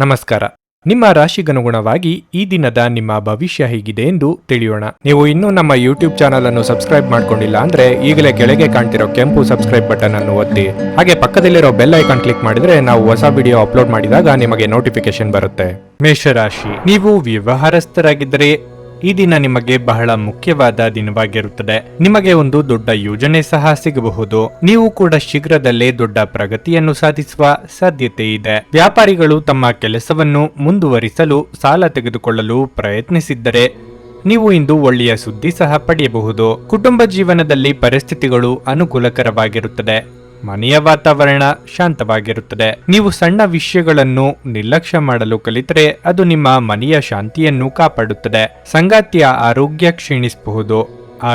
ನಮಸ್ಕಾರ. ನಿಮ್ಮ ರಾಶಿಗನುಗುಣವಾಗಿ ಈ ದಿನದ ನಿಮ್ಮ ಭವಿಷ್ಯ ಹೇಗಿದೆ ಎಂದು ತಿಳಿಯೋಣ. ನೀವು ಇನ್ನೂ ನಮ್ಮ ಯೂಟ್ಯೂಬ್ ಚಾನಲ್ ಅನ್ನು ಸಬ್ಸ್ಕ್ರೈಬ್ ಮಾಡ್ಕೊಂಡಿಲ್ಲ ಅಂದ್ರೆ ಈಗಲೇ ಕೆಳಗೆ ಕಾಣ್ತಿರೋ ಕೆಂಪು ಸಬ್ಸ್ಕ್ರೈಬ್ ಬಟನ್ ಅನ್ನು ಒತ್ತಿ. ಹಾಗೆ ಪಕ್ಕದಲ್ಲಿರೋ ಬೆಲ್ ಐಕಾನ್ ಕ್ಲಿಕ್ ಮಾಡಿದ್ರೆ ನಾವು ಹೊಸ ವಿಡಿಯೋ ಅಪ್ಲೋಡ್ ಮಾಡಿದಾಗ ನಿಮಗೆ ನೋಟಿಫಿಕೇಶನ್ ಬರುತ್ತೆ. ಮೇಷರಾಶಿ, ನೀವು ವ್ಯವಹಾರಸ್ಥರಾಗಿದ್ದರೆ ಈ ದಿನ ನಿಮಗೆ ಬಹಳ ಮುಖ್ಯವಾದ ದಿನವಾಗಿರುತ್ತದೆ. ನಿಮಗೆ ಒಂದು ದೊಡ್ಡ ಯೋಜನೆ ಸಹ ಸಿಗಬಹುದು. ನೀವು ಕೂಡ ಶೀಘ್ರದಲ್ಲೇ ದೊಡ್ಡ ಪ್ರಗತಿಯನ್ನು ಸಾಧಿಸುವ ಸಾಧ್ಯತೆ ಇದೆ. ವ್ಯಾಪಾರಿಗಳು ತಮ್ಮ ಕೆಲಸವನ್ನು ಮುಂದುವರಿಸಲು ಸಾಲ ತೆಗೆದುಕೊಳ್ಳಲು ಪ್ರಯತ್ನಿಸಿದ್ದರೆ ನೀವು ಇಂದು ಒಳ್ಳೆಯ ಸುದ್ದಿ ಸಹ ಪಡೆಯಬಹುದು. ಕುಟುಂಬ ಜೀವನದಲ್ಲಿ ಪರಿಸ್ಥಿತಿಗಳು ಅನುಕೂಲಕರವಾಗಿರುತ್ತದೆ. ಮನೆಯ ವಾತಾವರಣ ಶಾಂತವಾಗಿರುತ್ತದೆ. ನೀವು ಸಣ್ಣ ವಿಷಯಗಳನ್ನು ನಿರ್ಲಕ್ಷ್ಯ ಮಾಡಲು ಕಲಿತರೆ ಅದು ನಿಮ್ಮ ಮನೆಯ ಶಾಂತಿಯನ್ನು ಕಾಪಾಡುತ್ತದೆ. ಸಂಗಾತಿಯ ಆರೋಗ್ಯ ಕ್ಷೀಣಿಸಬಹುದು.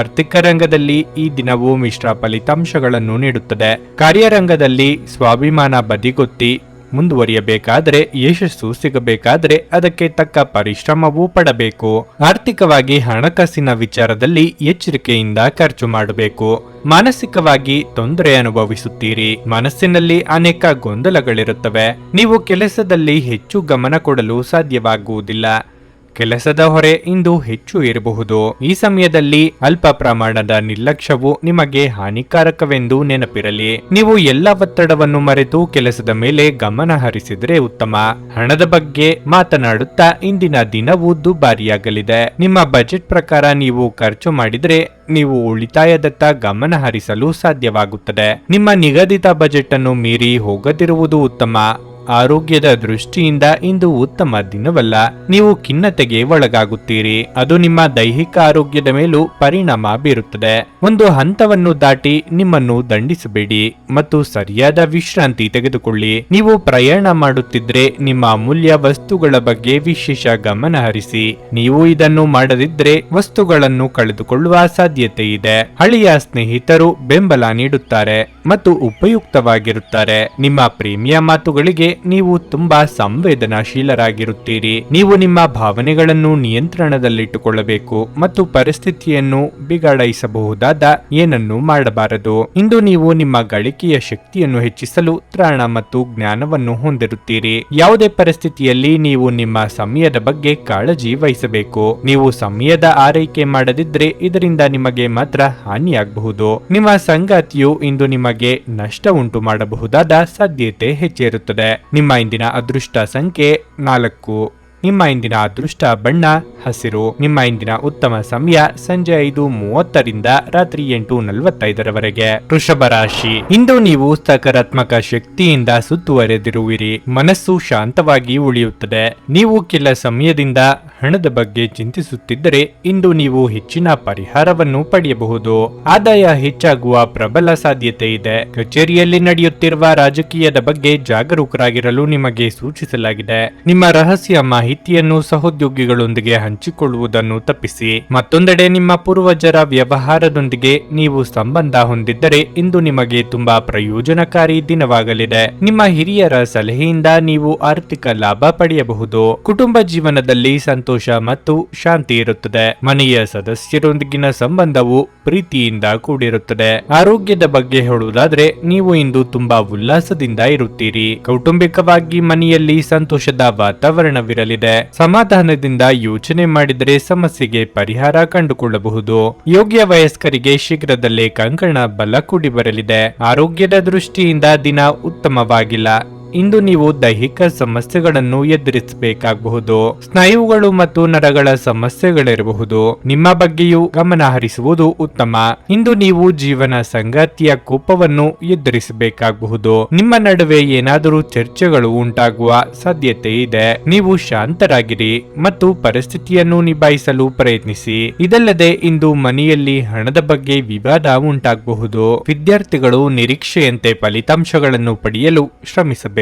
ಆರ್ಥಿಕ ರಂಗದಲ್ಲಿ ಈ ದಿನವು ಮಿಶ್ರ ಫಲಿತಾಂಶಗಳನ್ನು ನೀಡುತ್ತದೆ. ಕಾರ್ಯರಂಗದಲ್ಲಿ ಸ್ವಾಭಿಮಾನ ಬದಿಗೊತ್ತಿ ಮುಂದುವರಿಯಬೇಕಾದರೆ, ಯಶಸ್ಸು ಸಿಗಬೇಕಾದರೆ ಅದಕ್ಕೆ ತಕ್ಕ ಪರಿಶ್ರಮವೂ ಪಡಬೇಕು. ಆರ್ಥಿಕವಾಗಿ ಹಣಕಾಸಿನ ವಿಚಾರದಲ್ಲಿ ಎಚ್ಚರಿಕೆಯಿಂದ ಖರ್ಚು ಮಾಡಬೇಕು. ಮಾನಸಿಕವಾಗಿ ತೊಂದರೆ ಅನುಭವಿಸುತ್ತೀರಿ. ಮನಸ್ಸಿನಲ್ಲಿ ಅನೇಕ ಗೊಂದಲಗಳಿರುತ್ತವೆ. ನೀವು ಕೆಲಸದಲ್ಲಿ ಹೆಚ್ಚು ಗಮನ ಕೊಡಲು ಸಾಧ್ಯವಾಗುವುದಿಲ್ಲ. ಕೆಲಸದ ಹೊರೆ ಇಂದು ಹೆಚ್ಚು ಇರಬಹುದು. ಈ ಸಮಯದಲ್ಲಿ ಅಲ್ಪ ಪ್ರಮಾಣದ ನಿರ್ಲಕ್ಷ್ಯವು ನಿಮಗೆ ಹಾನಿಕಾರಕವೆಂದು ನೆನಪಿರಲಿ. ನೀವು ಎಲ್ಲ ಒತ್ತಡವನ್ನು ಮರೆತು ಕೆಲಸದ ಮೇಲೆ ಗಮನ ಹರಿಸಿದರೆ ಉತ್ತಮ. ಹಣದ ಬಗ್ಗೆ ಮಾತನಾಡುತ್ತಾ ಇಂದಿನ ದಿನವು ದುಬಾರಿಯಾಗಲಿದೆ. ನಿಮ್ಮ ಬಜೆಟ್ ಪ್ರಕಾರ ನೀವು ಖರ್ಚು ಮಾಡಿದರೆ ನೀವು ಉಳಿತಾಯದತ್ತ ಗಮನ ಹರಿಸಲು ಸಾಧ್ಯವಾಗುತ್ತದೆ. ನಿಮ್ಮ ನಿಗದಿತ ಬಜೆಟ್ ಅನ್ನು ಮೀರಿ ಹೋಗದಿರುವುದು ಉತ್ತಮ. ಆರೋಗ್ಯದ ದೃಷ್ಟಿಯಿಂದ ಇಂದು ಉತ್ತಮ ದಿನವಲ್ಲ. ನೀವು ಖಿನ್ನತೆಗೆ ಒಳಗಾಗುತ್ತೀರಿ. ಅದು ನಿಮ್ಮ ದೈಹಿಕ ಆರೋಗ್ಯದ ಮೇಲೂ ಪರಿಣಾಮ ಬೀರುತ್ತದೆ. ಒಂದು ಹಂತವನ್ನು ದಾಟಿ ನಿಮ್ಮನ್ನು ದಂಡಿಸಬೇಡಿ ಮತ್ತು ಸರಿಯಾದ ವಿಶ್ರಾಂತಿ ತೆಗೆದುಕೊಳ್ಳಿ. ನೀವು ಪ್ರಯಾಣ ಮಾಡುತ್ತಿದ್ರೆ ನಿಮ್ಮ ಅಮೂಲ್ಯ ವಸ್ತುಗಳ ಬಗ್ಗೆ ವಿಶೇಷ ಗಮನ ಹರಿಸಿ. ನೀವು ಇದನ್ನು ಮಾಡದಿದ್ರೆ ವಸ್ತುಗಳನ್ನು ಕಳೆದುಕೊಳ್ಳುವ ಸಾಧ್ಯತೆ ಇದೆ. ಹಳೆಯ ಸ್ನೇಹಿತರು ಬೆಂಬಲ ನೀಡುತ್ತಾರೆ ಮತ್ತು ಉಪಯುಕ್ತವಾಗಿರುತ್ತಾರೆ. ನಿಮ್ಮ ಪ್ರೇಮಿಯ ಮಾತುಗಳಿಗೆ ನೀವು ತುಂಬಾ ಸಂವೇದನಾಶೀಲರಾಗಿರುತ್ತೀರಿ. ನೀವು ನಿಮ್ಮ ಭಾವನೆಗಳನ್ನು ನಿಯಂತ್ರಣದಲ್ಲಿಟ್ಟುಕೊಳ್ಳಬೇಕು ಮತ್ತು ಪರಿಸ್ಥಿತಿಯನ್ನು ಬಿಗಡಾಯಿಸಬಹುದಾದ ಏನನ್ನೂ ಮಾಡಬಾರದು. ಇಂದು ನೀವು ನಿಮ್ಮ ಗಳಿಕೆಯ ಶಕ್ತಿಯನ್ನು ಹೆಚ್ಚಿಸಲು ತ್ರಾಣ ಮತ್ತು ಜ್ಞಾನವನ್ನು ಹೊಂದಿರುತ್ತೀರಿ. ಯಾವುದೇ ಪರಿಸ್ಥಿತಿಯಲ್ಲಿ ನೀವು ನಿಮ್ಮ ಸಮಯದ ಬಗ್ಗೆ ಕಾಳಜಿ ವಹಿಸಬೇಕು. ನೀವು ಸಮಯದ ಆರೈಕೆ ಮಾಡದಿದ್ರೆ ಇದರಿಂದ ನಿಮಗೆ ಮಾತ್ರ ಹಾನಿಯಾಗಬಹುದು. ನಿಮ್ಮ ಸಂಗಾತಿಯು ಇಂದು ನಿಮಗೆ ನಷ್ಟ ಉಂಟು ಮಾಡಬಹುದಾದ ಸಾಧ್ಯತೆ ಹೆಚ್ಚಿರುತ್ತದೆ. ನಿಮ್ಮ ಇಂದಿನ ಅದೃಷ್ಟ ಸಂಖ್ಯೆ 4. ನಿಮ್ಮ ಇಂದಿನ ಅದೃಷ್ಟ ಬಣ್ಣ ಹಸಿರು. ನಿಮ್ಮ ಇಂದಿನ ಉತ್ತಮ ಸಮಯ ಸಂಜೆ 5:30ರಿಂದ ರಾತ್ರಿ 8:45ರವರೆಗೆ. ವೃಷಭ ರಾಶಿ, ಇಂದು ನೀವು ಸಕಾರಾತ್ಮಕ ಶಕ್ತಿಯಿಂದ ಸುತ್ತುವರೆದಿರುವಿರಿ. ಮನಸ್ಸು ಶಾಂತವಾಗಿ ಉಳಿಯುತ್ತದೆ. ನೀವು ಕೆಲ ಸಮಯದಿಂದ ಹಣದ ಬಗ್ಗೆ ಚಿಂತಿಸುತ್ತಿದ್ದರೆ ಇಂದು ನೀವು ಹೆಚ್ಚಿನ ಪರಿಹಾರವನ್ನು ಪಡೆಯಬಹುದು. ಆದಾಯ ಹೆಚ್ಚಾಗುವ ಪ್ರಬಲ ಸಾಧ್ಯತೆ ಇದೆ. ಕಚೇರಿಯಲ್ಲಿ ನಡೆಯುತ್ತಿರುವ ರಾಜಕೀಯದ ಬಗ್ಗೆ ಜಾಗರೂಕರಾಗಿರಲು ನಿಮಗೆ ಸೂಚಿಸಲಾಗಿದೆ. ನಿಮ್ಮ ರಹಸ್ಯ ಮಾಹಿತಿಯನ್ನು ಸಹೋದ್ಯೋಗಿಗಳೊಂದಿಗೆ ಹಂಚಿಕೊಳ್ಳುವುದನ್ನು ತಪ್ಪಿಸಿ. ಮತ್ತೊಂದೆಡೆ ನಿಮ್ಮ ಪೂರ್ವಜರ ವ್ಯವಹಾರದೊಂದಿಗೆ ನೀವು ಸಂಬಂಧ ಹೊಂದಿದ್ದರೆ ಇಂದು ನಿಮಗೆ ತುಂಬಾ ಪ್ರಯೋಜನಕಾರಿ ದಿನವಾಗಲಿದೆ. ನಿಮ್ಮ ಹಿರಿಯರ ಸಲಹೆಯಿಂದ ನೀವು ಆರ್ಥಿಕ ಲಾಭ ಪಡೆಯಬಹುದು. ಕುಟುಂಬ ಜೀವನದಲ್ಲಿ ಸಂತೋಷ ಮತ್ತು ಶಾಂತಿ ಇರುತ್ತದೆ. ಮನೆಯ ಸದಸ್ಯರೊಂದಿಗಿನ ಸಂಬಂಧವು ಪ್ರೀತಿಯಿಂದ ಕೂಡಿರುತ್ತದೆ. ಆರೋಗ್ಯದ ಬಗ್ಗೆ ಹೇಳುವುದಾದ್ರೆ ನೀವು ಇಂದು ತುಂಬಾ ಉಲ್ಲಾಸದಿಂದ ಇರುತ್ತೀರಿ. ಕೌಟುಂಬಿಕವಾಗಿ ಮನೆಯಲ್ಲಿ ಸಂತೋಷದ ವಾತಾವರಣವಿರಲಿದೆ. ಸಮಾಧಾನದಿಂದ ಯೋಚನೆ ಮಾಡಿದರೆ ಸಮಸ್ಯೆಗೆ ಪರಿಹಾರ ಕಂಡುಕೊಳ್ಳಬಹುದು. ಯೋಗ್ಯ ವಯಸ್ಕರಿಗೆ ಶೀಘ್ರದಲ್ಲೇ ಕಂಕಣ ಬಲ ಕೂಡಿ ಬರಲಿದೆ. ಆರೋಗ್ಯದ ದೃಷ್ಟಿಯಿಂದ ದಿನ ಉತ್ತಮವಾಗಿಲ್ಲ. ಇಂದು ನೀವು ದೈಹಿಕ ಸಮಸ್ಯೆಗಳನ್ನು ಎದುರಿಸಬೇಕಾಗಬಹುದು. ಸ್ನಾಯುಗಳು ಮತ್ತು ನರಗಳ ಸಮಸ್ಯೆಗಳಿರಬಹುದು. ನಿಮ್ಮ ಬಗ್ಗೆಯೂ ಗಮನ ಹರಿಸುವುದು ಉತ್ತಮ. ಇಂದು ನೀವು ಜೀವನ ಸಂಗಾತಿಯ ಕೋಪವನ್ನು ಎದುರಿಸಬೇಕಾಗಬಹುದು. ನಿಮ್ಮ ನಡುವೆ ಏನಾದರೂ ಚರ್ಚೆಗಳು ಉಂಟಾಗುವ ಸಾಧ್ಯತೆ ಇದೆ. ನೀವು ಶಾಂತರಾಗಿರಿ ಮತ್ತು ಪರಿಸ್ಥಿತಿಯನ್ನು ನಿಭಾಯಿಸಲು ಪ್ರಯತ್ನಿಸಿ. ಇದಲ್ಲದೆ ಇಂದು ಮನೆಯಲ್ಲಿ ಹಣದ ಬಗ್ಗೆ ವಿವಾದ ಉಂಟಾಗಬಹುದು. ವಿದ್ಯಾರ್ಥಿಗಳು ನಿರೀಕ್ಷೆಯಂತೆ ಫಲಿತಾಂಶಗಳನ್ನು ಪಡೆಯಲು ಶ್ರಮಿಸಬೇಕು.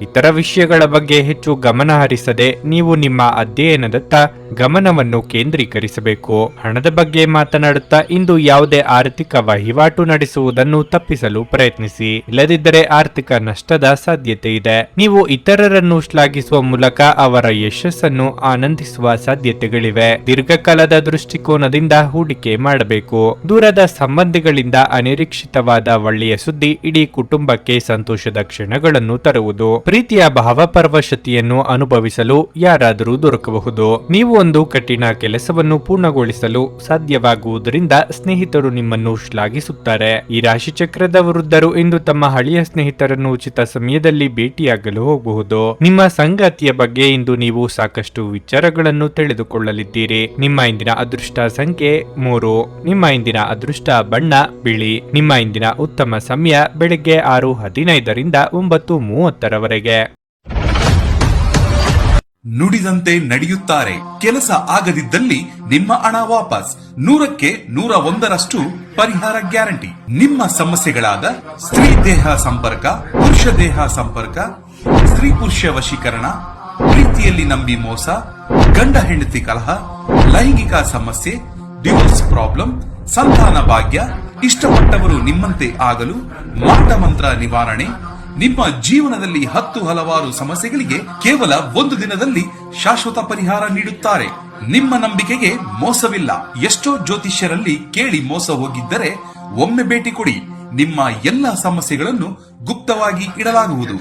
ಇತರ ವಿಷಯಗಳ ಬಗ್ಗೆ ಹೆಚ್ಚು ಗಮನ ಹರಿಸದೆ ನೀವು ನಿಮ್ಮ ಅಧ್ಯಯನದತ್ತ ಗಮನವನ್ನು ಕೇಂದ್ರೀಕರಿಸಬೇಕು. ಹಣದ ಬಗ್ಗೆ ಮಾತನಾಡುತ್ತಾ ಇಂದು ಯಾವುದೇ ಆರ್ಥಿಕ ವಹಿವಾಟು ನಡೆಸುವುದನ್ನು ತಪ್ಪಿಸಲು ಪ್ರಯತ್ನಿಸಿ. ಇಲ್ಲದಿದ್ದರೆ ಆರ್ಥಿಕ ನಷ್ಟದ ಸಾಧ್ಯತೆ ಇದೆ. ನೀವು ಇತರರನ್ನು ಶ್ಲಾಘಿಸುವ ಮೂಲಕ ಅವರ ಯಶಸ್ಸನ್ನು ಆನಂದಿಸುವ ಸಾಧ್ಯತೆಗಳಿವೆ. ದೀರ್ಘಕಾಲದ ದೃಷ್ಟಿಕೋನದಿಂದ ಹೂಡಿಕೆ ಮಾಡಬೇಕು. ದೂರದ ಸಂಬಂಧಿಗಳಿಂದ ಅನಿರೀಕ್ಷಿತವಾದ ಒಳ್ಳೆಯ ಸುದ್ದಿ ಇಡೀ ಕುಟುಂಬಕ್ಕೆ ಸಂತೋಷದ ಕ್ಷಣಗಳನ್ನು ಸಂತೋಷವನ್ನು ತರುವುದು. ಪ್ರೀತಿಯ ಭಾವಪರವಶತೆಯನ್ನು ಅನುಭವಿಸಲು ಯಾರಾದರೂ ದೊರಕಬಹುದು. ನೀವು ಒಂದು ಕಠಿಣ ಕೆಲಸವನ್ನು ಪೂರ್ಣಗೊಳಿಸಲು ಸಾಧ್ಯವಾಗುವುದರಿಂದ ಸ್ನೇಹಿತರು ನಿಮ್ಮನ್ನು ಶ್ಲಾಘಿಸುತ್ತಾರೆ. ಈ ರಾಶಿ ಚಕ್ರದ ವೃದ್ಧರು ಇಂದು ತಮ್ಮ ಹಳೆಯ ಸ್ನೇಹಿತರನ್ನು ಉಚಿತ ಸಮಯದಲ್ಲಿ ಭೇಟಿಯಾಗಲು ಹೋಗಬಹುದು. ನಿಮ್ಮ ಸಂಗಾತಿಯ ಬಗ್ಗೆ ಇಂದು ನೀವು ಸಾಕಷ್ಟು ವಿಚಾರಗಳನ್ನು ತಿಳಿದುಕೊಳ್ಳಲಿದ್ದೀರಿ. ನಿಮ್ಮ ಇಂದಿನ ಅದೃಷ್ಟ ಸಂಖ್ಯೆ 3. ನಿಮ್ಮ ಇಂದಿನ ಅದೃಷ್ಟ ಬಣ್ಣ ಬಿಳಿ. ನಿಮ್ಮ ಇಂದಿನ ಉತ್ತಮ ಸಮಯ ಬೆಳಗ್ಗೆ 6:15ರಿಂದ 9:30ರವರೆಗೆ. ನುಡಿದಂತೆ ನಡೆಯುತ್ತಾರೆ. ಕೆಲಸ ಆಗದಿದ್ದಲ್ಲಿ ನಿಮ್ಮ ಹಣ ವಾಪಸ್. 100ಕ್ಕೆ 101ರಷ್ಟು ಪರಿಹಾರ ಗ್ಯಾರಂಟಿ. ನಿಮ್ಮ ಸಮಸ್ಯೆಗಳಾದ ಸ್ತ್ರೀ ದೇಹ ಸಂಪರ್ಕ, ಪುರುಷ ದೇಹ ಸಂಪರ್ಕ, ಸ್ತ್ರೀ ಪುರುಷ ವಶೀಕರಣ, ಪ್ರೀತಿಯಲ್ಲಿ ನಂಬಿ ಮೋಸ, ಗಂಡ ಹೆಂಡತಿ ಕಲಹ, ಲೈಂಗಿಕ ಸಮಸ್ಯೆ, ಡಿವೋರ್ಸ್ ಪ್ರಾಬ್ಲಮ್, ಸಂತಾನ ಭಾಗ್ಯ, ಇಷ್ಟಪಟ್ಟವರು ನಿಮ್ಮಂತೆ ಆಗಲು ಮಾಟ ಮಂತ್ರ ನಿವಾರಣೆ, ನಿಮ್ಮ ಜೀವನದಲ್ಲಿ 10 ಹಲವಾರು ಸಮಸ್ಯೆಗಳಿಗೆ ಕೇವಲ 1 ದಿನದಲ್ಲಿ ಶಾಶ್ವತ ಪರಿಹಾರ ನೀಡುತ್ತಾರೆ. ನಿಮ್ಮ ನಂಬಿಕೆಗೆ ಮೋಸವಿಲ್ಲ. ಎಷ್ಟೋ ಜ್ಯೋತಿಷ್ಯರಲ್ಲಿ ಕೇಳಿ ಮೋಸ ಹೋಗಿದ್ದರೆ ಒಮ್ಮೆ ಭೇಟಿ ಕೊಡಿ. ನಿಮ್ಮ ಎಲ್ಲ ಸಮಸ್ಯೆಗಳನ್ನು ಗುಪ್ತವಾಗಿ ಇಡಲಾಗುವುದು.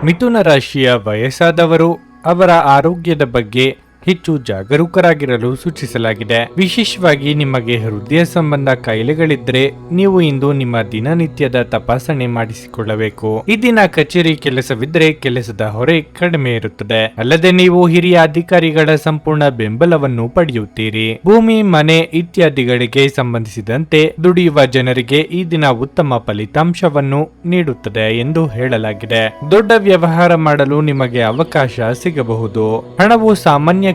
ಮಿಥುನ ರಾಶಿಯ ವಯಸ್ಸಾದವರು ಅವರ ಆರೋಗ್ಯದ ಬಗ್ಗೆ ಹೆಚ್ಚು ಜಾಗರೂಕರಾಗಿರಲು ಸೂಚಿಸಲಾಗಿದೆ. ವಿಶೇಷವಾಗಿ ನಿಮಗೆ ಹೃದಯ ಸಂಬಂಧ ಕಾಯಿಲೆಗಳಿದ್ರೆ ನೀವು ಇಂದು ನಿಮ್ಮ ದಿನನಿತ್ಯದ ತಪಾಸಣೆ ಮಾಡಿಸಿಕೊಳ್ಳಬೇಕು. ಈ ದಿನ ಕಚೇರಿ ಕೆಲಸವಿದ್ರೆ ಕೆಲಸದ ಹೊರೆ ಕಡಿಮೆ ಇರುತ್ತದೆ. ಅಲ್ಲದೆ ನೀವು ಹಿರಿಯ ಅಧಿಕಾರಿಗಳ ಸಂಪೂರ್ಣ ಬೆಂಬಲವನ್ನು ಪಡೆಯುತ್ತೀರಿ. ಭೂಮಿ, ಮನೆ ಇತ್ಯಾದಿಗಳಿಗೆ ಸಂಬಂಧಿಸಿದಂತೆ ದುಡಿಯುವ ಜನರಿಗೆ ಈ ದಿನ ಉತ್ತಮ ಫಲಿತಾಂಶವನ್ನು ನೀಡುತ್ತದೆ ಎಂದು ಹೇಳಲಾಗಿದೆ. ದೊಡ್ಡ ವ್ಯವಹಾರ ಮಾಡಲು ನಿಮಗೆ ಅವಕಾಶ ಸಿಗಬಹುದು. ಹಣವು ಸಾಮಾನ್ಯಕ್ಕಿಂತ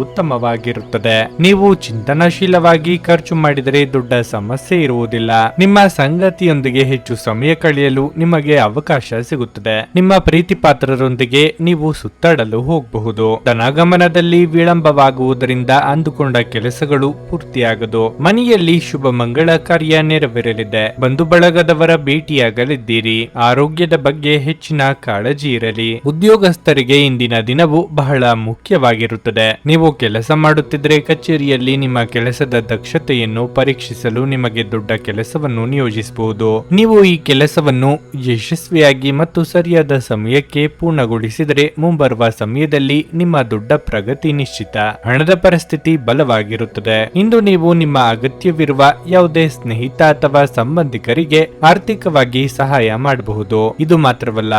ಉತ್ತಮವಾಗಿರುತ್ತದೆ. ನೀವು ಚಿಂತನಶೀಲವಾಗಿ ಖರ್ಚು ಮಾಡಿದರೆ ದೊಡ್ಡ ಸಮಸ್ಯೆ ಇರುವುದಿಲ್ಲ. ನಿಮ್ಮ ಸಂಗಾತಿಯೊಂದಿಗೆ ಹೆಚ್ಚು ಸಮಯ ಕಳೆಯಲು ನಿಮಗೆ ಅವಕಾಶ ಸಿಗುತ್ತದೆ. ನಿಮ್ಮ ಪ್ರೀತಿ ಪಾತ್ರರೊಂದಿಗೆ ನೀವು ಸುತ್ತಾಡಲು ಹೋಗಬಹುದು. ಧನಾಗಮನದಲ್ಲಿ ವಿಳಂಬವಾಗುವುದರಿಂದ ಅಂದುಕೊಂಡ ಕೆಲಸಗಳು ಪೂರ್ತಿಯಾಗದು. ಮನೆಯಲ್ಲಿ ಶುಭ ಮಂಗಳ ಕಾರ್ಯ ನೆರವೇರಲಿದೆ. ಬಂಧು ಬಳಗದವರ ಭೇಟಿಯಾಗಲಿದ್ದೀರಿ. ಆರೋಗ್ಯದ ಬಗ್ಗೆ ಹೆಚ್ಚಿನ ಕಾಳಜಿ ಇರಲಿ. ಉದ್ಯೋಗಸ್ಥರಿಗೆ ಇಂದಿನ ದಿನವು ಬಹಳ ಮುಖ್ಯವಾಗಿರುತ್ತದೆ. ನೀವು ಕೆಲಸ ಮಾಡುತ್ತಿದ್ರೆ ಕಚೇರಿಯಲ್ಲಿ ನಿಮ್ಮ ಕೆಲಸದ ದಕ್ಷತೆಯನ್ನು ಪರೀಕ್ಷಿಸಲು ನಿಮಗೆ ದೊಡ್ಡ ಕೆಲಸವನ್ನು ನಿಯೋಜಿಸಬಹುದು. ನೀವು ಈ ಕೆಲಸವನ್ನು ಯಶಸ್ವಿಯಾಗಿ ಮತ್ತು ಸರಿಯಾದ ಸಮಯಕ್ಕೆ ಪೂರ್ಣಗೊಳಿಸಿದರೆ ಮುಂಬರುವ ಸಮಯದಲ್ಲಿ ನಿಮ್ಮ ದೊಡ್ಡ ಪ್ರಗತಿ ನಿಶ್ಚಿತ. ಹಣದ ಪರಿಸ್ಥಿತಿ ಬಲವಾಗಿರುತ್ತದೆ. ಇಂದು ನೀವು ನಿಮ್ಮ ಅಗತ್ಯವಿರುವ ಯಾವುದೇ ಸ್ನೇಹಿತ ಅಥವಾ ಸಂಬಂಧಿಕರಿಗೆ ಆರ್ಥಿಕವಾಗಿ ಸಹಾಯ ಮಾಡಬಹುದು. ಇದು ಮಾತ್ರವಲ್ಲ,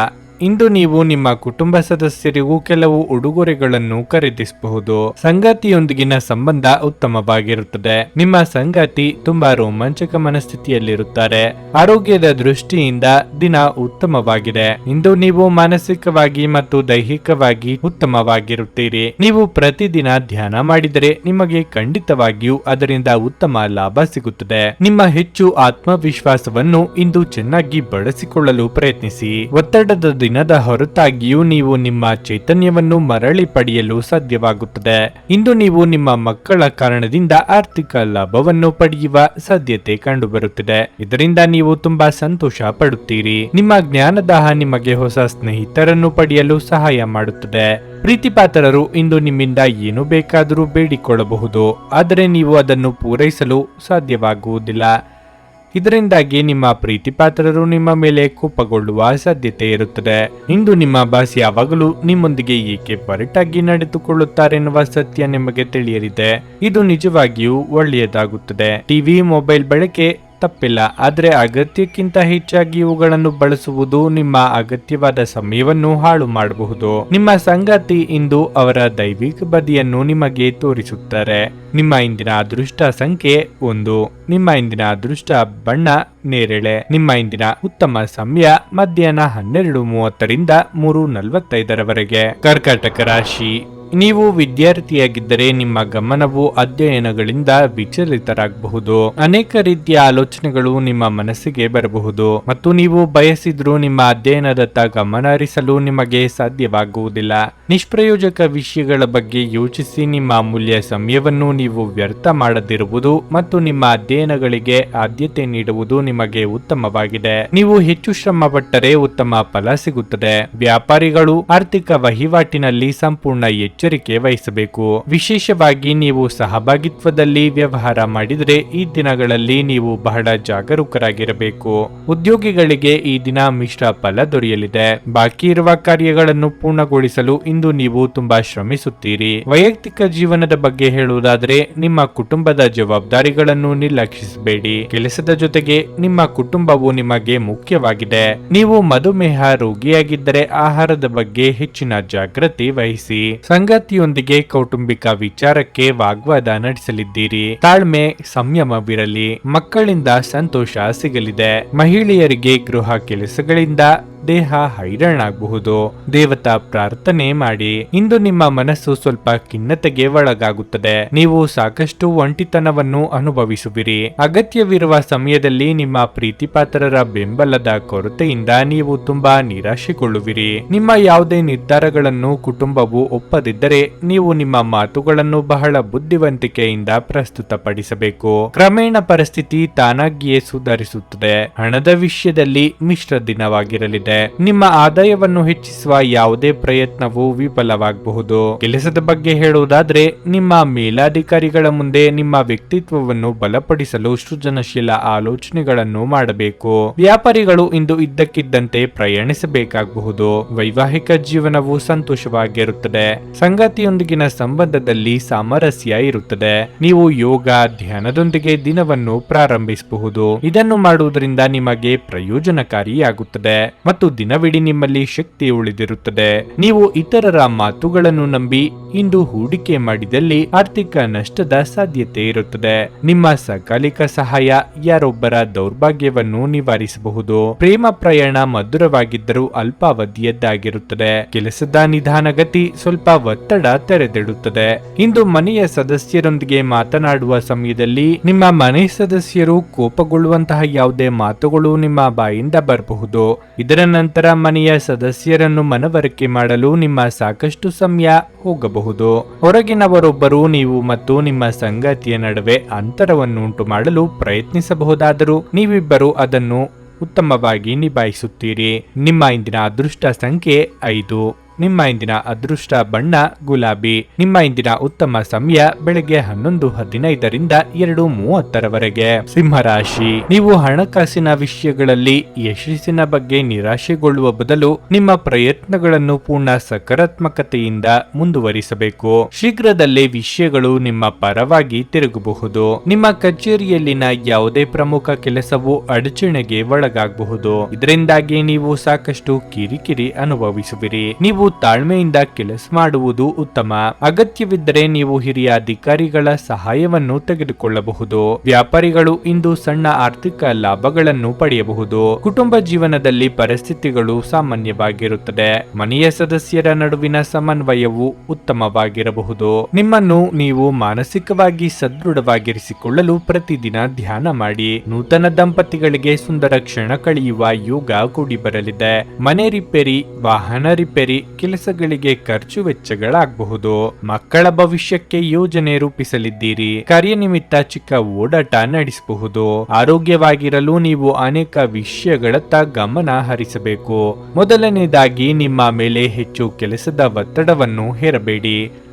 ಇಂದು ನೀವು ನಿಮ್ಮ ಕುಟುಂಬ ಸದಸ್ಯರಿಗೂ ಕೆಲವು ಉಡುಗೊರೆಗಳನ್ನು ಖರೀದಿಸಬಹುದು. ಸಂಗಾತಿಯೊಂದಿಗಿನ ಸಂಬಂಧ ಉತ್ತಮವಾಗಿರುತ್ತದೆ. ನಿಮ್ಮ ಸಂಗಾತಿ ತುಂಬಾ ರೋಮಾಂಚಕ ಮನಸ್ಥಿತಿಯಲ್ಲಿರುತ್ತಾರೆ. ಆರೋಗ್ಯದ ದೃಷ್ಟಿಯಿಂದ ದಿನ ಉತ್ತಮವಾಗಿದೆ. ಇಂದು ನೀವು ಮಾನಸಿಕವಾಗಿ ಮತ್ತು ದೈಹಿಕವಾಗಿ ಉತ್ತಮವಾಗಿರುತ್ತೀರಿ. ನೀವು ಪ್ರತಿದಿನ ಧ್ಯಾನ ಮಾಡಿದರೆ ನಿಮಗೆ ಖಂಡಿತವಾಗಿಯೂ ಅದರಿಂದ ಉತ್ತಮ ಲಾಭ ಸಿಗುತ್ತದೆ. ನಿಮ್ಮ ಹೆಚ್ಚು ಆತ್ಮವಿಶ್ವಾಸವನ್ನು ಇಂದು ಚೆನ್ನಾಗಿ ಬಳಸಿಕೊಳ್ಳಲು ಪ್ರಯತ್ನಿಸಿ. ಒತ್ತಡದ ದಿನದ ಹೊರತಾಗಿಯೂ ನೀವು ನಿಮ್ಮ ಚೈತನ್ಯವನ್ನು ಮರಳಿ ಪಡೆಯಲು ಸಾಧ್ಯವಾಗುತ್ತದೆ. ಇಂದು ನೀವು ನಿಮ್ಮ ಮಕ್ಕಳ ಕಾರಣದಿಂದ ಆರ್ಥಿಕ ಲಾಭವನ್ನು ಪಡೆಯುವ ಸಾಧ್ಯತೆ ಕಂಡುಬರುತ್ತಿದೆ. ಇದರಿಂದ ನೀವು ತುಂಬಾ ಸಂತೋಷ ಪಡುತ್ತೀರಿ. ನಿಮ್ಮ ಜ್ಞಾನದಾಹ ನಿಮಗೆ ಹೊಸ ಸ್ನೇಹಿತರನ್ನು ಪಡೆಯಲು ಸಹಾಯ ಮಾಡುತ್ತದೆ. ಪ್ರೀತಿಪಾತ್ರರು ಇಂದು ನಿಮ್ಮಿಂದ ಏನು ಬೇಕಾದರೂ ಬೇಡಿಕೊಳ್ಳಬಹುದು, ಆದರೆ ನೀವು ಅದನ್ನು ಪೂರೈಸಲು ಸಾಧ್ಯವಾಗುವುದಿಲ್ಲ. ಇದರಿಂದಾಗಿ ನಿಮ್ಮ ಪ್ರೀತಿಪಾತ್ರರು ನಿಮ್ಮ ಮೇಲೆ ಕೋಪಗೊಳ್ಳುವ ಸಾಧ್ಯತೆ ಇರುತ್ತದೆ. ಇಂದು ನಿಮ್ಮ ಬಾಸ್ ಯಾವಾಗಲೂ ನಿಮ್ಮೊಂದಿಗೆ ಏಕೆ ಒರಟಾಗಿ ನಡೆದುಕೊಳ್ಳುತ್ತಾರೆನ್ನುವ ಸತ್ಯ ನಿಮಗೆ ತಿಳಿಯಲಿದೆ. ಇದು ನಿಜವಾಗಿಯೂ ಒಳ್ಳೆಯದಾಗುತ್ತದೆ. ಟಿವಿ, ಮೊಬೈಲ್ ಬಳಕೆ ತಪ್ಪಿಲ್ಲ, ಆದರೆ ಅಗತ್ಯಕ್ಕಿಂತ ಹೆಚ್ಚಾಗಿ ಇವುಗಳನ್ನು ಬಳಸುವುದು ನಿಮ್ಮ ಅಗತ್ಯವಾದ ಸಮಯವನ್ನು ಹಾಳು ಮಾಡಬಹುದು. ನಿಮ್ಮ ಸಂಗಾತಿ ಇಂದು ಅವರ ದೈವಿಕ ಬದಿಯನ್ನು ನಿಮಗೆ ತೋರಿಸುತ್ತಾರೆ. ನಿಮ್ಮ ಇಂದಿನ ಅದೃಷ್ಟ ಸಂಖ್ಯೆ 1. ನಿಮ್ಮ ಇಂದಿನ ಅದೃಷ್ಟ ಬಣ್ಣ ನೇರಳೆ. ನಿಮ್ಮ ಇಂದಿನ ಉತ್ತಮ ಸಮಯ ಮಧ್ಯಾಹ್ನ 12:30ರಿಂದ 3:45ರವರೆಗೆ. ಕರ್ಕಾಟಕ ರಾಶಿ. ನೀವು ವಿದ್ಯಾರ್ಥಿಯಾಗಿದ್ದರೆ ನಿಮ್ಮ ಗಮನವು ಅಧ್ಯಯನಗಳಿಂದ ವಿಚಲಿತರಾಗಬಹುದು. ಅನೇಕ ರೀತಿಯ ಆಲೋಚನೆಗಳು ನಿಮ್ಮ ಮನಸ್ಸಿಗೆ ಬರಬಹುದು ಮತ್ತು ನೀವು ಬಯಸಿದ್ರೂ ನಿಮ್ಮ ಅಧ್ಯಯನದತ್ತ ಗಮನ ಹರಿಸಲು ನಿಮಗೆ ಸಾಧ್ಯವಾಗುವುದಿಲ್ಲ. ನಿಷ್ಪ್ರಯೋಜಕ ವಿಷಯಗಳ ಬಗ್ಗೆ ಯೋಚಿಸಿ ನಿಮ್ಮ ಅಮೂಲ್ಯ ಸಮಯವನ್ನು ನೀವು ವ್ಯರ್ಥ ಮಾಡದಿರುವುದು ಮತ್ತು ನಿಮ್ಮ ಅಧ್ಯಯನಗಳಿಗೆ ಆದ್ಯತೆ ನೀಡುವುದು ನಿಮಗೆ ಉತ್ತಮವಾಗಿದೆ. ನೀವು ಹೆಚ್ಚು ಶ್ರಮ ಪಟ್ಟರೆ ಉತ್ತಮ ಫಲ ಸಿಗುತ್ತದೆ. ವ್ಯಾಪಾರಿಗಳು ಆರ್ಥಿಕ ವಹಿವಾಟಿನಲ್ಲಿ ಸಂಪೂರ್ಣ ಎಚ್ಚರಿಕೆ ವಹಿಸಬೇಕು. ವಿಶೇಷವಾಗಿ ನೀವು ಸಹಭಾಗಿತ್ವದಲ್ಲಿ ವ್ಯವಹಾರ ಮಾಡಿದರೆ ಈ ದಿನಗಳಲ್ಲಿ ನೀವು ಬಹಳ ಜಾಗರೂಕರಾಗಿರಬೇಕು. ಉದ್ಯೋಗಿಗಳಿಗೆ ಈ ದಿನ ಮಿಶ್ರ ಫಲ ದೊರೆಯಲಿದೆ. ಬಾಕಿ ಇರುವ ಕಾರ್ಯಗಳನ್ನು ಪೂರ್ಣಗೊಳಿಸಲು ಇಂದು ನೀವು ತುಂಬಾ ಶ್ರಮಿಸುತ್ತೀರಿ. ವೈಯಕ್ತಿಕ ಜೀವನದ ಬಗ್ಗೆ ಹೇಳುವುದಾದರೆ ನಿಮ್ಮ ಕುಟುಂಬದ ಜವಾಬ್ದಾರಿಗಳನ್ನು ನಿರ್ಲಕ್ಷಿಸಬೇಡಿ. ಕೆಲಸದ ಜೊತೆಗೆ ನಿಮ್ಮ ಕುಟುಂಬವು ನಿಮಗೆ ಮುಖ್ಯವಾಗಿದೆ. ನೀವು ಮಧುಮೇಹ ರೋಗಿಯಾಗಿದ್ದರೆ ಆಹಾರದ ಬಗ್ಗೆ ಹೆಚ್ಚಿನ ಜಾಗೃತಿ ವಹಿಸಿ. ಸಂಗಾತಿಯೊಂದಿಗೆ ಕೌಟುಂಬಿಕ ವಿಚಾರಕ್ಕೆ ವಾಗ್ವಾದ ನಡೆಸಲಿದ್ದೀರಿ. ತಾಳ್ಮೆ ಸಂಯಮವಿರಲಿ. ಮಕ್ಕಳಿಂದ ಸಂತೋಷ ಸಿಗಲಿದೆ. ಮಹಿಳೆಯರಿಗೆ ಗೃಹ ಕೆಲಸಗಳಿಂದ ದೇಹ ಹೈರಾಣಾಗಬಹುದು. ದೇವತಾ ಪ್ರಾರ್ಥನೆ ಮಾಡಿ. ಇಂದು ನಿಮ್ಮ ಮನಸ್ಸು ಸ್ವಲ್ಪ ಖಿನ್ನತೆಗೆ ಒಳಗಾಗುತ್ತದೆ. ನೀವು ಸಾಕಷ್ಟು ಒಂಟಿತನವನ್ನು ಅನುಭವಿಸುವಿರಿ. ಅಗತ್ಯವಿರುವ ಸಮಯದಲ್ಲಿ ನಿಮ್ಮ ಪ್ರೀತಿಪಾತ್ರರ ಬೆಂಬಲದ ಕೊರತೆಯಿಂದ ನೀವು ತುಂಬಾ ನಿರಾಶೆಗೊಳ್ಳುವಿರಿ. ನಿಮ್ಮ ಯಾವುದೇ ನಿರ್ಧಾರಗಳನ್ನು ಕುಟುಂಬವು ಒಪ್ಪದಿದ್ದರೆ ನೀವು ನಿಮ್ಮ ಮಾತುಗಳನ್ನು ಬಹಳ ಬುದ್ಧಿವಂತಿಕೆಯಿಂದ ಪ್ರಸ್ತುತಪಡಿಸಬೇಕು. ಕ್ರಮೇಣ ಪರಿಸ್ಥಿತಿ ತಾನಾಗಿಯೇ ಸುಧಾರಿಸುತ್ತದೆ. ಹಣದ ವಿಷಯದಲ್ಲಿ ಮಿಶ್ರ ದಿನವಾಗಿರಲಿದೆ. ನಿಮ್ಮ ಆದಾಯವನ್ನು ಹೆಚ್ಚಿಸುವ ಯಾವುದೇ ಪ್ರಯತ್ನವು ವಿಫಲವಾಗಬಹುದು. ಕೆಲಸದ ಬಗ್ಗೆ ಹೇಳುವುದಾದ್ರೆ ನಿಮ್ಮ ಮೇಲಾಧಿಕಾರಿಗಳ ಮುಂದೆ ನಿಮ್ಮ ವ್ಯಕ್ತಿತ್ವವನ್ನು ಬಲಪಡಿಸಲು ಸೃಜನಶೀಲ ಆಲೋಚನೆಗಳನ್ನು ಮಾಡಬೇಕು. ವ್ಯಾಪಾರಿಗಳು ಇಂದು ಇದ್ದಕ್ಕಿದ್ದಂತೆ ಪ್ರಯಾಣಿಸಬೇಕಾಗಬಹುದು. ವೈವಾಹಿಕ ಜೀವನವು ಸಂತೋಷವಾಗಿರುತ್ತದೆ. ಸಂಗಾತಿಯೊಂದಿಗಿನ ಸಂಬಂಧದಲ್ಲಿ ಸಾಮರಸ್ಯ ಇರುತ್ತದೆ. ನೀವು ಯೋಗ ಧ್ಯಾನದೊಂದಿಗೆ ದಿನವನ್ನು ಪ್ರಾರಂಭಿಸಬಹುದು. ಇದನ್ನು ಮಾಡುವುದರಿಂದ ನಿಮಗೆ ಪ್ರಯೋಜನಕಾರಿಯಾಗುತ್ತದೆ ಮತ್ತು ದಿನವಿಡೀ ನಿಮ್ಮಲ್ಲಿ ಶಕ್ತಿ ಉಳಿದಿರುತ್ತದೆ. ನೀವು ಇತರರ ಮಾತುಗಳನ್ನು ನಂಬಿ ಇಂದು ಹೂಡಿಕೆ ಮಾಡಿದಲ್ಲಿ ಆರ್ಥಿಕ ನಷ್ಟದ ಸಾಧ್ಯತೆ ಇರುತ್ತದೆ. ನಿಮ್ಮ ಸಕಾಲಿಕ ಸಹಾಯ ಯಾರೊಬ್ಬರ ದೌರ್ಭಾಗ್ಯವನ್ನು ನಿವಾರಿಸಬಹುದು. ಪ್ರೇಮ ಪ್ರಯಾಣ ಮಧುರವಾಗಿದ್ದರೂ ಅಲ್ಪಾವಧಿಯದ್ದಾಗಿರುತ್ತದೆ. ಕೆಲಸದ ನಿಧಾನಗತಿ ಸ್ವಲ್ಪ ಒತ್ತಡ ತೆರೆದಿಡುತ್ತದೆ. ಇಂದು ಮನೆಯ ಸದಸ್ಯರೊಂದಿಗೆ ಮಾತನಾಡುವ ಸಮಯದಲ್ಲಿ ನಿಮ್ಮ ಮನೆ ಸದಸ್ಯರು ಕೋಪಗೊಳ್ಳುವಂತಹ ಯಾವುದೇ ಮಾತುಗಳು ನಿಮ್ಮ ಬಾಯಿಂದ ಬರಬಹುದು. ಇದರ ನಂತರ ಮನೆಯ ಸದಸ್ಯರನ್ನು ಮನವರಿಕೆ ಮಾಡಲು ನಿಮ್ಮ ಸಾಕಷ್ಟು ಸಮಯ ಹೋಗಬಹುದು. ಹೊರಗಿನವರೊಬ್ಬರು ನೀವು ಮತ್ತು ನಿಮ್ಮ ಸಂಗಾತಿಯ ನಡುವೆ ಅಂತರವನ್ನು ಉಂಟು ಮಾಡಲು ಪ್ರಯತ್ನಿಸಬಹುದಾದರೂ ನೀವಿಬ್ಬರು ಅದನ್ನು ಉತ್ತಮವಾಗಿ ನಿಭಾಯಿಸುತ್ತೀರಿ. ನಿಮ್ಮ ಇಂದಿನ ಅದೃಷ್ಟ ಸಂಖ್ಯೆ 5. ನಿಮ್ಮ ಇಂದಿನ ಅದೃಷ್ಟ ಬಣ್ಣ ಗುಲಾಬಿ. ನಿಮ್ಮ ಇಂದಿನ ಉತ್ತಮ ಸಮಯ ಬೆಳಗ್ಗೆ 11:15ರಿಂದ 2:30ರವರೆಗೆ. ಸಿಂಹರಾಶಿ, ನೀವು ಹಣಕಾಸಿನ ವಿಷಯಗಳಲ್ಲಿ ಯಶಸ್ಸಿನ ಬಗ್ಗೆ ನಿರಾಶೆಗೊಳ್ಳುವ ಬದಲು ನಿಮ್ಮ ಪ್ರಯತ್ನಗಳನ್ನು ಪೂರ್ಣ ಸಕಾರಾತ್ಮಕತೆಯಿಂದ ಮುಂದುವರಿಸಬೇಕು. ಶೀಘ್ರದಲ್ಲೇ ವಿಷಯಗಳು ನಿಮ್ಮ ಪರವಾಗಿ ತಿರುಗಬಹುದು. ನಿಮ್ಮ ಕಚೇರಿಯಲ್ಲಿನ ಯಾವುದೇ ಪ್ರಮುಖ ಕೆಲಸವು ಅಡಚಣೆಗೆ ಒಳಗಾಗಬಹುದು. ಇದರಿಂದಾಗಿ ನೀವು ಸಾಕಷ್ಟು ಕಿರಿಕಿರಿ ಅನುಭವಿಸುವಿರಿ. ನೀವು ತಾಳ್ಮೆಯಿಂದ ಕೆಲಸ ಮಾಡುವುದು ಉತ್ತಮ. ಅಗತ್ಯವಿದ್ದರೆ ನೀವು ಹಿರಿಯ ಅಧಿಕಾರಿಗಳ ಸಹಾಯವನ್ನು ತೆಗೆದುಕೊಳ್ಳಬಹುದು. ವ್ಯಾಪಾರಿಗಳು ಇಂದು ಸಣ್ಣ ಆರ್ಥಿಕ ಲಾಭಗಳನ್ನು ಪಡೆಯಬಹುದು. ಕುಟುಂಬ ಜೀವನದಲ್ಲಿ ಪರಿಸ್ಥಿತಿಗಳು ಸಾಮಾನ್ಯವಾಗಿರುತ್ತದೆ. ಮನೆಯ ಸದಸ್ಯರ ನಡುವಿನ ಸಮನ್ವಯವು ಉತ್ತಮವಾಗಿರಬಹುದು. ನಿಮ್ಮನ್ನು ನೀವು ಮಾನಸಿಕವಾಗಿ ಸದೃಢವಾಗಿರಿಸಿಕೊಳ್ಳಲು ಪ್ರತಿದಿನ ಧ್ಯಾನ ಮಾಡಿ. ನೂತನ ದಂಪತಿಗಳಿಗೆ ಸುಂದರ ಕ್ಷಣ ಕಳೆಯುವ ಯೋಗ ಕೂಡಿ ಬರಲಿದೆ. ಮನೆ ರಿಪೇರಿ, ವಾಹನ ರಿಪೇರಿ ಕೆಲಸಗಳಿಗೆ ಖರ್ಚು ವೆಚ್ಚಗಳಾಗಬಹುದು. ಮಕ್ಕಳ ಭವಿಷ್ಯಕ್ಕೆ ಯೋಜನೆ ರೂಪಿಸಲಿದ್ದೀರಿ. ಕಾರ್ಯನಿಮಿತ್ತ ಚಿಕ್ಕ ಓಡಾಟ ನಡೆಸಬಹುದು. ಆರೋಗ್ಯವಾಗಿರಲು ನೀವು ಅನೇಕ ವಿಷಯಗಳತ್ತ ಗಮನ ಹರಿಸಬೇಕು. ಮೊದಲನೇದಾಗಿ ನಿಮ್ಮ ಮೇಲೆ ಹೆಚ್ಚು ಕೆಲಸದ ಒತ್ತಡವನ್ನು ಹೇರಬೇಡಿ.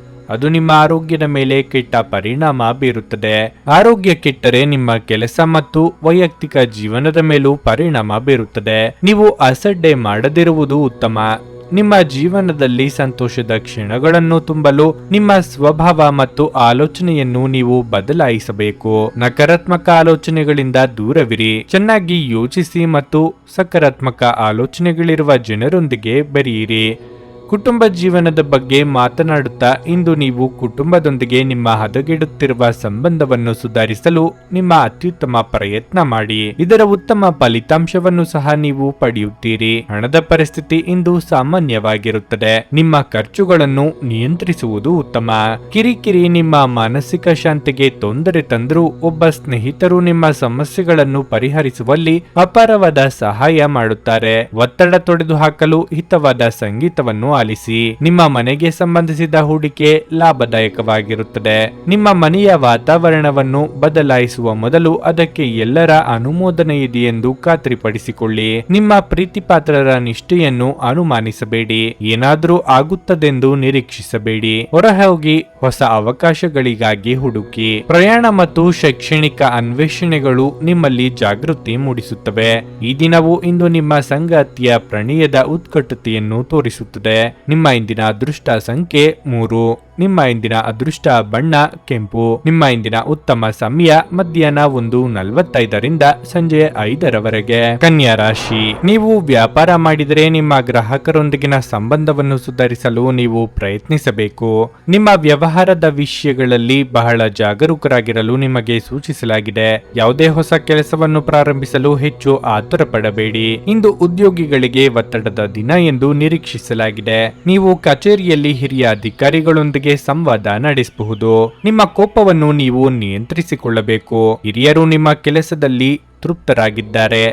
ಅದು ನಿಮ್ಮ ಆರೋಗ್ಯದ ಮೇಲೆ ಕೆಟ್ಟ ಪರಿಣಾಮ ಬೀರುತ್ತದೆ. ಆರೋಗ್ಯ ಕೆಟ್ಟರೆ ನಿಮ್ಮ ಕೆಲಸ ಮತ್ತು ವೈಯಕ್ತಿಕ ಜೀವನದ ಮೇಲೂ ಪರಿಣಾಮ ಬೀರುತ್ತದೆ. ನೀವು ಅಸಡ್ಡೆ ಮಾಡದಿರುವುದು ಉತ್ತಮ. ನಿಮ್ಮ ಜೀವನದಲ್ಲಿ ಸಂತೋಷದ ಕ್ಷಣಗಳನ್ನು ತುಂಬಲು ನಿಮ್ಮ ಸ್ವಭಾವ ಮತ್ತು ಆಲೋಚನೆಯನ್ನು ನೀವು ಬದಲಾಯಿಸಬೇಕು. ನಕಾರಾತ್ಮಕ ಆಲೋಚನೆಗಳಿಂದ ದೂರವಿರಿ. ಚೆನ್ನಾಗಿ ಯೋಚಿಸಿ ಮತ್ತು ಸಕಾರಾತ್ಮಕ ಆಲೋಚನೆಗಳಿರುವ ಜನರೊಂದಿಗೆ ಬೆರೆಯಿರಿ. ಕುಟುಂಬ ಜೀವನದ ಬಗ್ಗೆ ಮಾತನಾಡುತ್ತಾ ಇಂದು ನೀವು ಕುಟುಂಬದೊಂದಿಗೆ ನಿಮ್ಮ ಹದಗೆಡುತ್ತಿರುವ ಸಂಬಂಧವನ್ನು ಸುಧಾರಿಸಲು ನಿಮ್ಮ ಅತ್ಯುತ್ತಮ ಪ್ರಯತ್ನ ಮಾಡಿ. ಇದರ ಉತ್ತಮ ಫಲಿತಾಂಶವನ್ನು ಸಹ ನೀವು ಪಡೆಯುತ್ತೀರಿ. ಹಣದ ಪರಿಸ್ಥಿತಿ ಇಂದು ಸಾಮಾನ್ಯವಾಗಿರುತ್ತದೆ. ನಿಮ್ಮ ಖರ್ಚುಗಳನ್ನು ನಿಯಂತ್ರಿಸುವುದು ಉತ್ತಮ. ಕಿರಿಕಿರಿ ನಿಮ್ಮ ಮಾನಸಿಕ ಶಾಂತಿಗೆ ತೊಂದರೆ ತಂದರೂ ಒಬ್ಬ ಸ್ನೇಹಿತರು ನಿಮ್ಮ ಸಮಸ್ಯೆಗಳನ್ನು ಪರಿಹರಿಸುವಲ್ಲಿ ಅಪಾರವಾದ ಸಹಾಯ ಮಾಡುತ್ತಾರೆ. ಒತ್ತಡ ತೊಡೆದುಹಾಕಲು ಹಿತವಾದ ಸಂಗೀತವನ್ನು ಆಲಿಸಿ. ನಿಮ್ಮ ಮನೆಗೆ ಸಂಬಂಧಿಸಿದ ಹೂಡಿಕೆ ಲಾಭದಾಯಕವಾಗಿರುತ್ತದೆ. ನಿಮ್ಮ ಮನೆಯ ವಾತಾವರಣವನ್ನು ಬದಲಾಯಿಸುವ ಮೊದಲು ಅದಕ್ಕೆ ಎಲ್ಲರ ಅನುಮೋದನೆ ಇದೆಯೆಂದು ಖಾತ್ರಿಪಡಿಸಿಕೊಳ್ಳಿ. ನಿಮ್ಮ ಪ್ರೀತಿಪಾತ್ರರ ನಿಷ್ಠೆಯನ್ನು ಅನುಮಾನಿಸಬೇಡಿ. ಏನಾದರೂ ಆಗುತ್ತದೆಂದು ನಿರೀಕ್ಷಿಸಬೇಡಿ. ಹೊರಹೋಗಿ ಹೊಸ ಅವಕಾಶಗಳಿಗಾಗಿ ಹುಡುಕಿ. ಪ್ರಯಾಣ ಮತ್ತು ಶೈಕ್ಷಣಿಕ ಅನ್ವೇಷಣೆಗಳು ನಿಮ್ಮಲ್ಲಿ ಜಾಗೃತಿ ಮೂಡಿಸುತ್ತವೆ. ಈ ದಿನವು ಇಂದು ನಿಮ್ಮ ಸಂಗಾತಿಯ ಪ್ರಣಯದ ಉತ್ಕಟತೆಯನ್ನು ತೋರಿಸುತ್ತದೆ. ನಿಮ್ಮ ಇಂದಿನ ಅದೃಷ್ಟ ಸಂಖ್ಯೆ 3. ನಿಮ್ಮ ಇಂದಿನ ಅದೃಷ್ಟ ಬಣ್ಣ ಕೆಂಪು. ನಿಮ್ಮ ಇಂದಿನ ಉತ್ತಮ ಸಮಯ ಮಧ್ಯಾಹ್ನ 1:45ರಿಂದ ಸಂಜೆ 5ರವರೆಗೆ. ಕನ್ಯಾ ರಾಶಿ, ನೀವು ವ್ಯಾಪಾರ ಮಾಡಿದರೆ ನಿಮ್ಮ ಗ್ರಾಹಕರೊಂದಿಗಿನ ಸಂಬಂಧವನ್ನು ಸುಧಾರಿಸಲು ನೀವು ಪ್ರಯತ್ನಿಸಬೇಕು. ನಿಮ್ಮ ವ್ಯವಹಾರದ ವಿಷಯಗಳಲ್ಲಿ ಬಹಳ ಜಾಗರೂಕರಾಗಿರಲು ನಿಮಗೆ ಸೂಚಿಸಲಾಗಿದೆ. ಯಾವುದೇ ಹೊಸ ಕೆಲಸವನ್ನು ಪ್ರಾರಂಭಿಸಲು ಹೆಚ್ಚು ಆತುರ ಪಡಬೇಡಿ. ಇಂದು ಉದ್ಯೋಗಿಗಳಿಗೆ ಒತ್ತಡದ ದಿನ ಎಂದು ನಿರೀಕ್ಷಿಸಲಾಗಿದೆ. ನೀವು ಕಚೇರಿಯಲ್ಲಿ ಹಿರಿಯ ಅಧಿಕಾರಿಗಳೊಂದಿಗೆ ಸಂವಾದ ನಡೆಸಬಹುದು. ನಿಮ್ಮ ಕೋಪವನ್ನು ನೀವು ನಿಯಂತ್ರಿಸಿಕೊಳ್ಳಬೇಕು. ಹಿರಿಯರು ನಿಮ್ಮ ಕೆಲಸದಲ್ಲಿ ತೃಪ್ತರಾಗಿದ್ದಾರೆ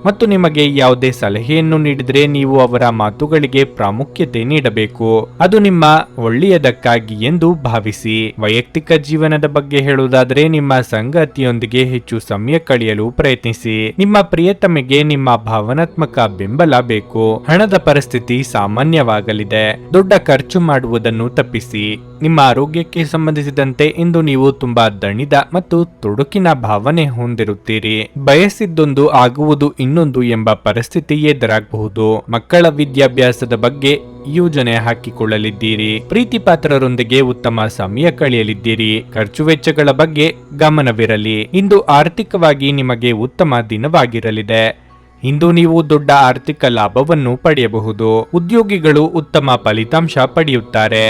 ಮತ್ತು ನಿಮಗೆ ಯಾವುದೇ ಸಲಹೆಯನ್ನು ನೀಡಿದರೆ ನೀವು ಅವರ ಮಾತುಗಳಿಗೆ ಪ್ರಾಮುಖ್ಯತೆ ನೀಡಬೇಕು. ಅದು ನಿಮ್ಮ ಒಳ್ಳೆಯದಕ್ಕಾಗಿ ಎಂದು ಭಾವಿಸಿ. ವೈಯಕ್ತಿಕ ಜೀವನದ ಬಗ್ಗೆ ಹೇಳುವುದಾದರೆ ನಿಮ್ಮ ಸಂಗಾತಿಯೊಂದಿಗೆ ಹೆಚ್ಚು ಸಮಯ ಕಳೆಯಲು ಪ್ರಯತ್ನಿಸಿ. ನಿಮ್ಮ ಪ್ರಿಯತಮೆಗೆ ನಿಮ್ಮ ಭಾವನಾತ್ಮಕ ಬೆಂಬಲ ಬೇಕು. ಹಣದ ಪರಿಸ್ಥಿತಿ ಸಾಮಾನ್ಯವಾಗಲಿದೆ. ದೊಡ್ಡ ಖರ್ಚು ಮಾಡುವುದನ್ನು ತಪ್ಪಿಸಿ. ನಿಮ್ಮ ಆರೋಗ್ಯಕ್ಕೆ ಸಂಬಂಧಿಸಿದಂತೆ ಇಂದು ನೀವು ತುಂಬಾ ದಣಿದ ಮತ್ತು ತೊಡಕಿನ ಭಾವನೆ ಹೊಂದಿರುತ್ತೀರಿ. ಬಯಸಿದ್ದೊಂದು ಆಗುವುದು ಇನ್ನೊಂದು ಎಂಬ ಪರಿಸ್ಥಿತಿ ಎದುರಾಗಬಹುದು. ಮಕ್ಕಳ ವಿದ್ಯಾಭ್ಯಾಸದ ಬಗ್ಗೆ ಯೋಜನೆ ಹಾಕಿಕೊಳ್ಳಲಿದ್ದೀರಿ. ಪ್ರೀತಿ ಪಾತ್ರರೊಂದಿಗೆ ಉತ್ತಮ ಸಮಯ ಕಳೆಯಲಿದ್ದೀರಿ. ಖರ್ಚು ವೆಚ್ಚಗಳ ಬಗ್ಗೆ ಗಮನವಿರಲಿ. ಇಂದು ಆರ್ಥಿಕವಾಗಿ ನಿಮಗೆ ಉತ್ತಮ ದಿನವಾಗಿರಲಿದೆ. ಇಂದು ನೀವು ದೊಡ್ಡ ಆರ್ಥಿಕ ಲಾಭವನ್ನು ಪಡೆಯಬಹುದು. ಉದ್ಯೋಗಿಗಳು ಉತ್ತಮ ಫಲಿತಾಂಶ ಪಡೆಯುತ್ತಾರೆ.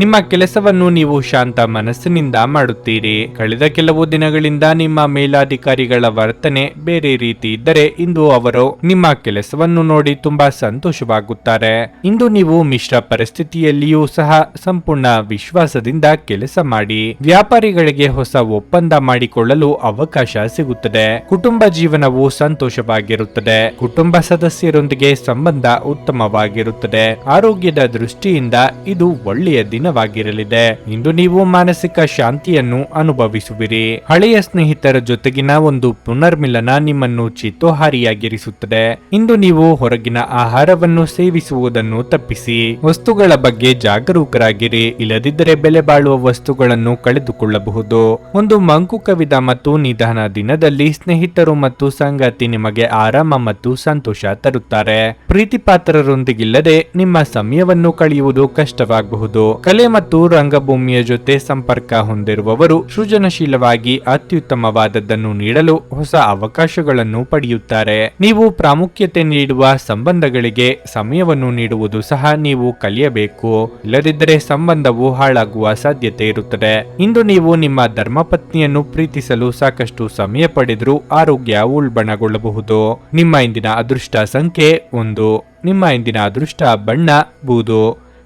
ನಿಮ್ಮ ಕೆಲಸವನ್ನು ನೀವು ಶಾಂತ ಮನಸ್ಸಿನಿಂದ ಮಾಡುತ್ತೀರಿ. ಕಳೆದ ಕೆಲವು ದಿನಗಳಿಂದ ನಿಮ್ಮ ಮೇಲಾಧಿಕಾರಿಗಳ ವರ್ತನೆ ಬೇರೆ ರೀತಿ ಇದ್ದರೆ ಇಂದು ಅವರು ನಿಮ್ಮ ಕೆಲಸವನ್ನು ನೋಡಿ ತುಂಬಾ ಸಂತೋಷವಾಗುತ್ತಾರೆ. ಇಂದು ನೀವು ಮಿಶ್ರ ಪರಿಸ್ಥಿತಿಯಲ್ಲಿಯೂ ಸಹ ಸಂಪೂರ್ಣ ವಿಶ್ವಾಸದಿಂದ ಕೆಲಸ ಮಾಡಿ. ವ್ಯಾಪಾರಿಗಳಿಗೆ ಹೊಸ ಒಪ್ಪಂದ ಮಾಡಿಕೊಳ್ಳಲು ಅವಕಾಶ ಸಿಗುತ್ತದೆ. ಕುಟುಂಬ ಜೀವನವು ಸಂತೋಷವಾಗಿರುತ್ತದೆ. ಕುಟುಂಬ ಸದಸ್ಯರೊಂದಿಗೆ ಸಂಬಂಧ ಉತ್ತಮವಾಗಿರುತ್ತದೆ. ಆರೋಗ್ಯದ ದೃಷ್ಟಿಯಿಂದ ಇದು ಒಳ್ಳೆಯ ದಿನವಾಗಿರಲಿದೆ. ಇಂದು ನೀವು ಮಾನಸಿಕ ಶಾಂತಿಯನ್ನು ಅನುಭವಿಸುವಿರಿ. ಹಳೆಯ ಸ್ನೇಹಿತರ ಜೊತೆಗಿನ ಒಂದು ಪುನರ್ಮಿಲನ ನಿಮ್ಮನ್ನು ಚಿತ್ತೋಹಾರಿಯಾಗಿರಿಸುತ್ತದೆ. ಇಂದು ನೀವು ಹೊರಗಿನ ಆಹಾರವನ್ನು ಸೇವಿಸುವುದನ್ನು ತಪ್ಪಿಸಿ. ವಸ್ತುಗಳ ಬಗ್ಗೆ ಜಾಗರೂಕರಾಗಿರಿ. ಇಲ್ಲದಿದ್ದರೆ ಬೆಲೆ ಬಾಳುವ ವಸ್ತುಗಳನ್ನು ಕಳೆದುಕೊಳ್ಳಬಹುದು. ಒಂದು ಮಂಕು ಕವಿದ ಮತ್ತು ನಿಧಾನ ದಿನದಲ್ಲಿ ಸ್ನೇಹಿತರು ಮತ್ತು ಸಂಗಾತಿ ನಿಮಗೆ ಆರಾಮ ಮತ್ತು ಸಂತೋಷ ತರುತ್ತಾರೆ. ಪ್ರೀತಿ ಪಾತ್ರರೊಂದಿಗಿಲ್ಲದೆ ನಿಮ್ಮ ಸಮಯವನ್ನು ಕಳೆಯುವುದು ಕಷ್ಟವಾಗಬಹುದು. ಕಲೆ ಮತ್ತು ರಂಗಭೂಮಿಯ ಜೊತೆ ಸಂಪರ್ಕ ಹೊಂದಿರುವವರು ಸೃಜನಶೀಲವಾಗಿ ಅತ್ಯುತ್ತಮವಾದದ್ದನ್ನು ನೀಡಲು ಹೊಸ ಅವಕಾಶಗಳನ್ನು ಪಡೆಯುತ್ತಾರೆ. ನೀವು ಪ್ರಾಮುಖ್ಯತೆ ನೀಡುವ ಸಂಬಂಧಗಳಿಗೆ ಸಮಯವನ್ನು ನೀಡುವುದು ಸಹ ನೀವು ಕಲಿಯಬೇಕು. ಇಲ್ಲದಿದ್ದರೆ ಸಂಬಂಧವು ಹಾಳಾಗುವ ಸಾಧ್ಯತೆ ಇರುತ್ತದೆ. ಇಂದು ನೀವು ನಿಮ್ಮ ಧರ್ಮಪತ್ನಿಯನ್ನು ಪ್ರೀತಿಸಲು ಸಾಕಷ್ಟು ಸಮಯ ಪಡೆದರೂ ಆರೋಗ್ಯ ಉಲ್ಬಣಗೊಳ್ಳಬಹುದು. ನಿಮ್ಮ ಇಂದಿನ ಅದೃಷ್ಟ ಸಂಖ್ಯೆ 1. ನಿಮ್ಮ ಇಂದಿನ ಅದೃಷ್ಟ ಬಣ್ಣ ಬೂದು.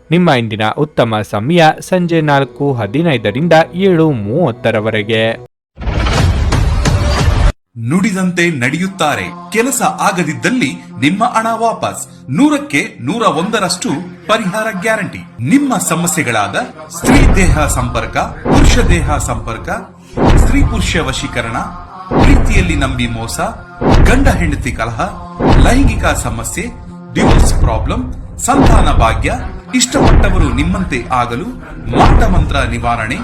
ನಿಮ್ಮ ಇಂದಿನ ಉತ್ತಮ ಸಮಯ ಸಂಜೆ 4:15ರಿಂದ 7:30ರವರೆಗೆ. ನುಡಿದಂತೆ ನಡೆಯುತ್ತಾರೆ. ಕೆಲಸ ಆಗದಿದ್ದಲ್ಲಿ ನಿಮ್ಮ ಹಣ ವಾಪಸ್. 100ಕ್ಕೆ 101ರಷ್ಟು ಪರಿಹಾರ ಗ್ಯಾರಂಟಿ. ನಿಮ್ಮ ಸಮಸ್ಯೆಗಳಾದ ಸ್ತ್ರೀ ದೇಹ ಸಂಪರ್ಕ, ಪುರುಷ ದೇಹ ಸಂಪರ್ಕ, ಸ್ತ್ರೀ ಪುರುಷ ವಶೀಕರಣ, ಪ್ರೀತಿಯಲ್ಲಿ ನಂಬಿ ಮೋಸ, ಗಂಡ ಹೆಂಡತಿ ಕಲಹ, ಲೈಂಗಿಕ ಸಮಸ್ಯೆ, ಡಿವೋರ್ಸ್ ಪ್ರಾಬ್ಲಮ್, ಸಂತಾನ ಭಾಗ್ಯ, ಇಷ್ಟಪಟ್ಟವರು ನಿಮ್ಮಂತೆ ಆಗಲು ಮಾಟ ಮಂತ್ರ ನಿವಾರಣೆ,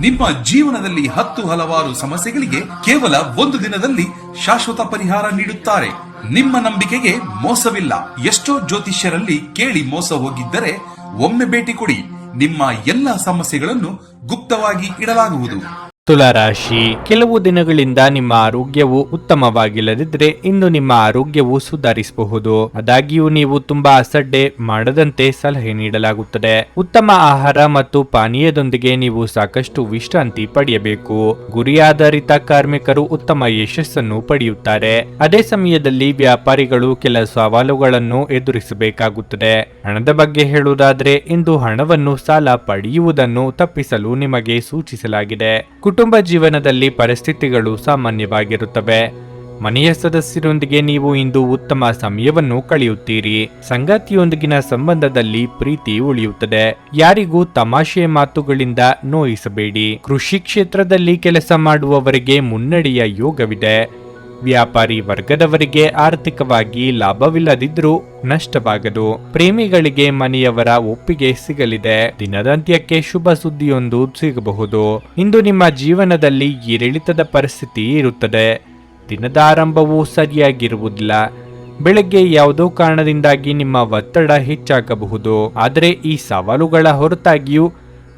ನಿಮ್ಮ ಜೀವನದಲ್ಲಿ 10 ಹಲವಾರು ಸಮಸ್ಯೆಗಳಿಗೆ ಕೇವಲ 1 ದಿನದಲ್ಲಿ ಶಾಶ್ವತ ಪರಿಹಾರ ನೀಡುತ್ತಾರೆ. ನಿಮ್ಮ ನಂಬಿಕೆಗೆ ಮೋಸವಿಲ್ಲ. ಎಷ್ಟೋ ಜ್ಯೋತಿಷ್ಯರಲ್ಲಿ ಕೇಳಿ ಮೋಸ ಹೋಗಿದ್ದರೆ ಒಮ್ಮೆ ಭೇಟಿ ಕೊಡಿ. ನಿಮ್ಮ ಎಲ್ಲ ಸಮಸ್ಯೆಗಳನ್ನು ಗುಪ್ತವಾಗಿ ಇಡಲಾಗುವುದು. ತುಲಾರಾಶಿ, ಕೆಲವು ದಿನಗಳಿಂದ ನಿಮ್ಮ ಆರೋಗ್ಯವು ಉತ್ತಮವಾಗಿಲ್ಲದಿದ್ದರೆ ಇಂದು ನಿಮ್ಮ ಆರೋಗ್ಯವು ಸುಧಾರಿಸಬಹುದು. ಆದಾಗ್ಯೂ ನೀವು ತುಂಬಾ ಅಸಡ್ಡೆ ಮಾಡದಂತೆ ಸಲಹೆ ನೀಡಲಾಗುತ್ತದೆ. ಉತ್ತಮ ಆಹಾರ ಮತ್ತು ಪಾನೀಯದೊಂದಿಗೆ ನೀವು ಸಾಕಷ್ಟು ವಿಶ್ರಾಂತಿ ಪಡೆಯಬೇಕು. ಗುರಿ ಆಧಾರಿತ ಕಾರ್ಮಿಕರು ಉತ್ತಮ ಯಶಸ್ಸನ್ನು ಪಡೆಯುತ್ತಾರೆ. ಅದೇ ಸಮಯದಲ್ಲಿ ವ್ಯಾಪಾರಿಗಳು ಕೆಲ ಸವಾಲುಗಳನ್ನು ಎದುರಿಸಬೇಕಾಗುತ್ತದೆ. ಹಣದ ಬಗ್ಗೆ ಹೇಳುವುದಾದರೆ ಇಂದು ಹಣವನ್ನು ಸಾಲ ಪಡೆಯುವುದನ್ನು ತಪ್ಪಿಸಲು ನಿಮಗೆ ಸೂಚಿಸಲಾಗಿದೆ. ಕುಟುಂಬ ಜೀವನದಲ್ಲಿ ಪರಿಸ್ಥಿತಿಗಳು ಸಾಮಾನ್ಯವಾಗಿರುತ್ತವೆ. ಮನೆಯ ಸದಸ್ಯರೊಂದಿಗೆ ನೀವು ಇಂದು ಉತ್ತಮ ಸಮಯವನ್ನು ಕಳೆಯುತ್ತೀರಿ. ಸಂಗಾತಿಯೊಂದಿಗಿನ ಸಂಬಂಧದಲ್ಲಿ ಪ್ರೀತಿ ಉಳಿಯುತ್ತದೆ. ಯಾರಿಗೂ ತಮಾಷೆ ಮಾತುಗಳಿಂದ ನೋಯಿಸಬೇಡಿ. ಕೃಷಿ ಕ್ಷೇತ್ರದಲ್ಲಿ ಕೆಲಸ ಮಾಡುವವರಿಗೆ ಮುನ್ನಡೆಯ ಯೋಗವಿದೆ. ವ್ಯಾಪಾರಿ ವರ್ಗದವರಿಗೆ ಆರ್ಥಿಕವಾಗಿ ಲಾಭವಿಲ್ಲದಿದ್ರೂ ನಷ್ಟವಾಗದು. ಪ್ರೇಮಿಗಳಿಗೆ ಮನೆಯವರ ಒಪ್ಪಿಗೆ ಸಿಗಲಿದೆ. ದಿನದಂತ್ಯಕ್ಕೆ ಶುಭ ಸುದ್ದಿಯೊಂದು ಸಿಗಬಹುದು. ಇಂದು ನಿಮ್ಮ ಜೀವನದಲ್ಲಿ ಏರಿಳಿತದ ಪರಿಸ್ಥಿತಿ ಇರುತ್ತದೆ. ದಿನದ ಆರಂಭವು ಸರಿಯಾಗಿರುವುದಿಲ್ಲ. ಬೆಳಗ್ಗೆ ಯಾವುದೋ ಕಾರಣದಿಂದಾಗಿ ನಿಮ್ಮ ಒತ್ತಡ ಹೆಚ್ಚಾಗಬಹುದು. ಆದರೆ ಈ ಸವಾಲುಗಳ ಹೊರತಾಗಿಯೂ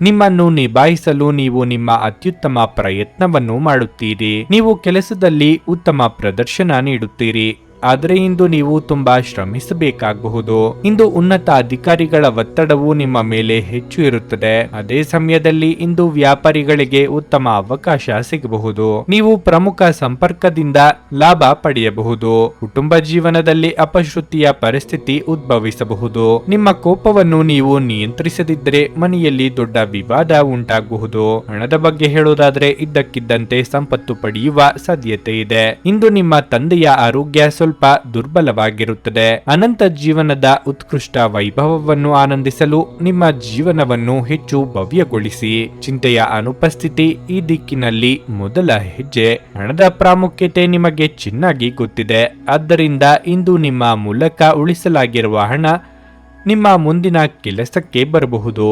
ನಿಮ್ಮನ್ನು ನಿಭಾಯಿಸಲು ನೀವು ನಿಮ್ಮ ಅತ್ಯುತ್ತಮ ಪ್ರಯತ್ನವನ್ನು ಮಾಡುತ್ತೀರಿ. ನೀವು ಕೆಲಸದಲ್ಲಿ ಉತ್ತಮ ಪ್ರದರ್ಶನ ನೀಡುತ್ತೀರಿ. ಆದರೆ ಇಂದು ನೀವು ತುಂಬಾ ಶ್ರಮಿಸಬೇಕಾಗಬಹುದು. ಇಂದು ಉನ್ನತ ಅಧಿಕಾರಿಗಳ ಒತ್ತಡವು ನಿಮ್ಮ ಮೇಲೆ ಹೆಚ್ಚು ಇರುತ್ತದೆ. ಅದೇ ಸಮಯದಲ್ಲಿ ಇಂದು ವ್ಯಾಪಾರಿಗಳಿಗೆ ಉತ್ತಮ ಅವಕಾಶ ಸಿಗಬಹುದು. ನೀವು ಪ್ರಮುಖ ಸಂಪರ್ಕದಿಂದ ಲಾಭ ಪಡೆಯಬಹುದು. ಕುಟುಂಬ ಜೀವನದಲ್ಲಿ ಅಪಶ್ರುತಿಯ ಪರಿಸ್ಥಿತಿ ಉದ್ಭವಿಸಬಹುದು. ನಿಮ್ಮ ಕೋಪವನ್ನು ನೀವು ನಿಯಂತ್ರಿಸದಿದ್ದರೆ ಮನೆಯಲ್ಲಿ ದೊಡ್ಡ ವಿವಾದ ಉಂಟಾಗಬಹುದು. ಹಣದ ಬಗ್ಗೆ ಹೇಳೋದಾದ್ರೆ ಇದ್ದಕ್ಕಿದ್ದಂತೆ ಸಂಪತ್ತು ಪಡೆಯುವ ಸಾಧ್ಯತೆ ಇದೆ. ಇಂದು ನಿಮ್ಮ ತಂದೆಯ ಆರೋಗ್ಯ ಸ್ವಲ್ಪ ದುರ್ಬಲವಾಗಿರುತ್ತದೆ. ಅನಂತ ಜೀವನದ ಉತ್ಕೃಷ್ಟ ವೈಭವವನ್ನು ಆನಂದಿಸಲು ನಿಮ್ಮ ಜೀವನವನ್ನು ಹೆಚ್ಚು ಭವ್ಯಗೊಳಿಸಿ. ಚಿಂತೆಯ ಅನುಪಸ್ಥಿತಿ ಈ ದಿಕ್ಕಿನಲ್ಲಿ ಮೊದಲ ಹೆಜ್ಜೆ. ಹಣದ ಪ್ರಾಮುಖ್ಯತೆ ನಿಮಗೆ ಚೆನ್ನಾಗಿ ಗೊತ್ತಿದೆ. ಆದ್ದರಿಂದ ಇಂದು ನಿಮ್ಮ ಮೂಲಕ ಉಳಿಸಲಾಗಿರುವ ಹಣ ನಿಮ್ಮ ಮುಂದಿನ ಕೆಲಸಕ್ಕೆ ಬರಬಹುದು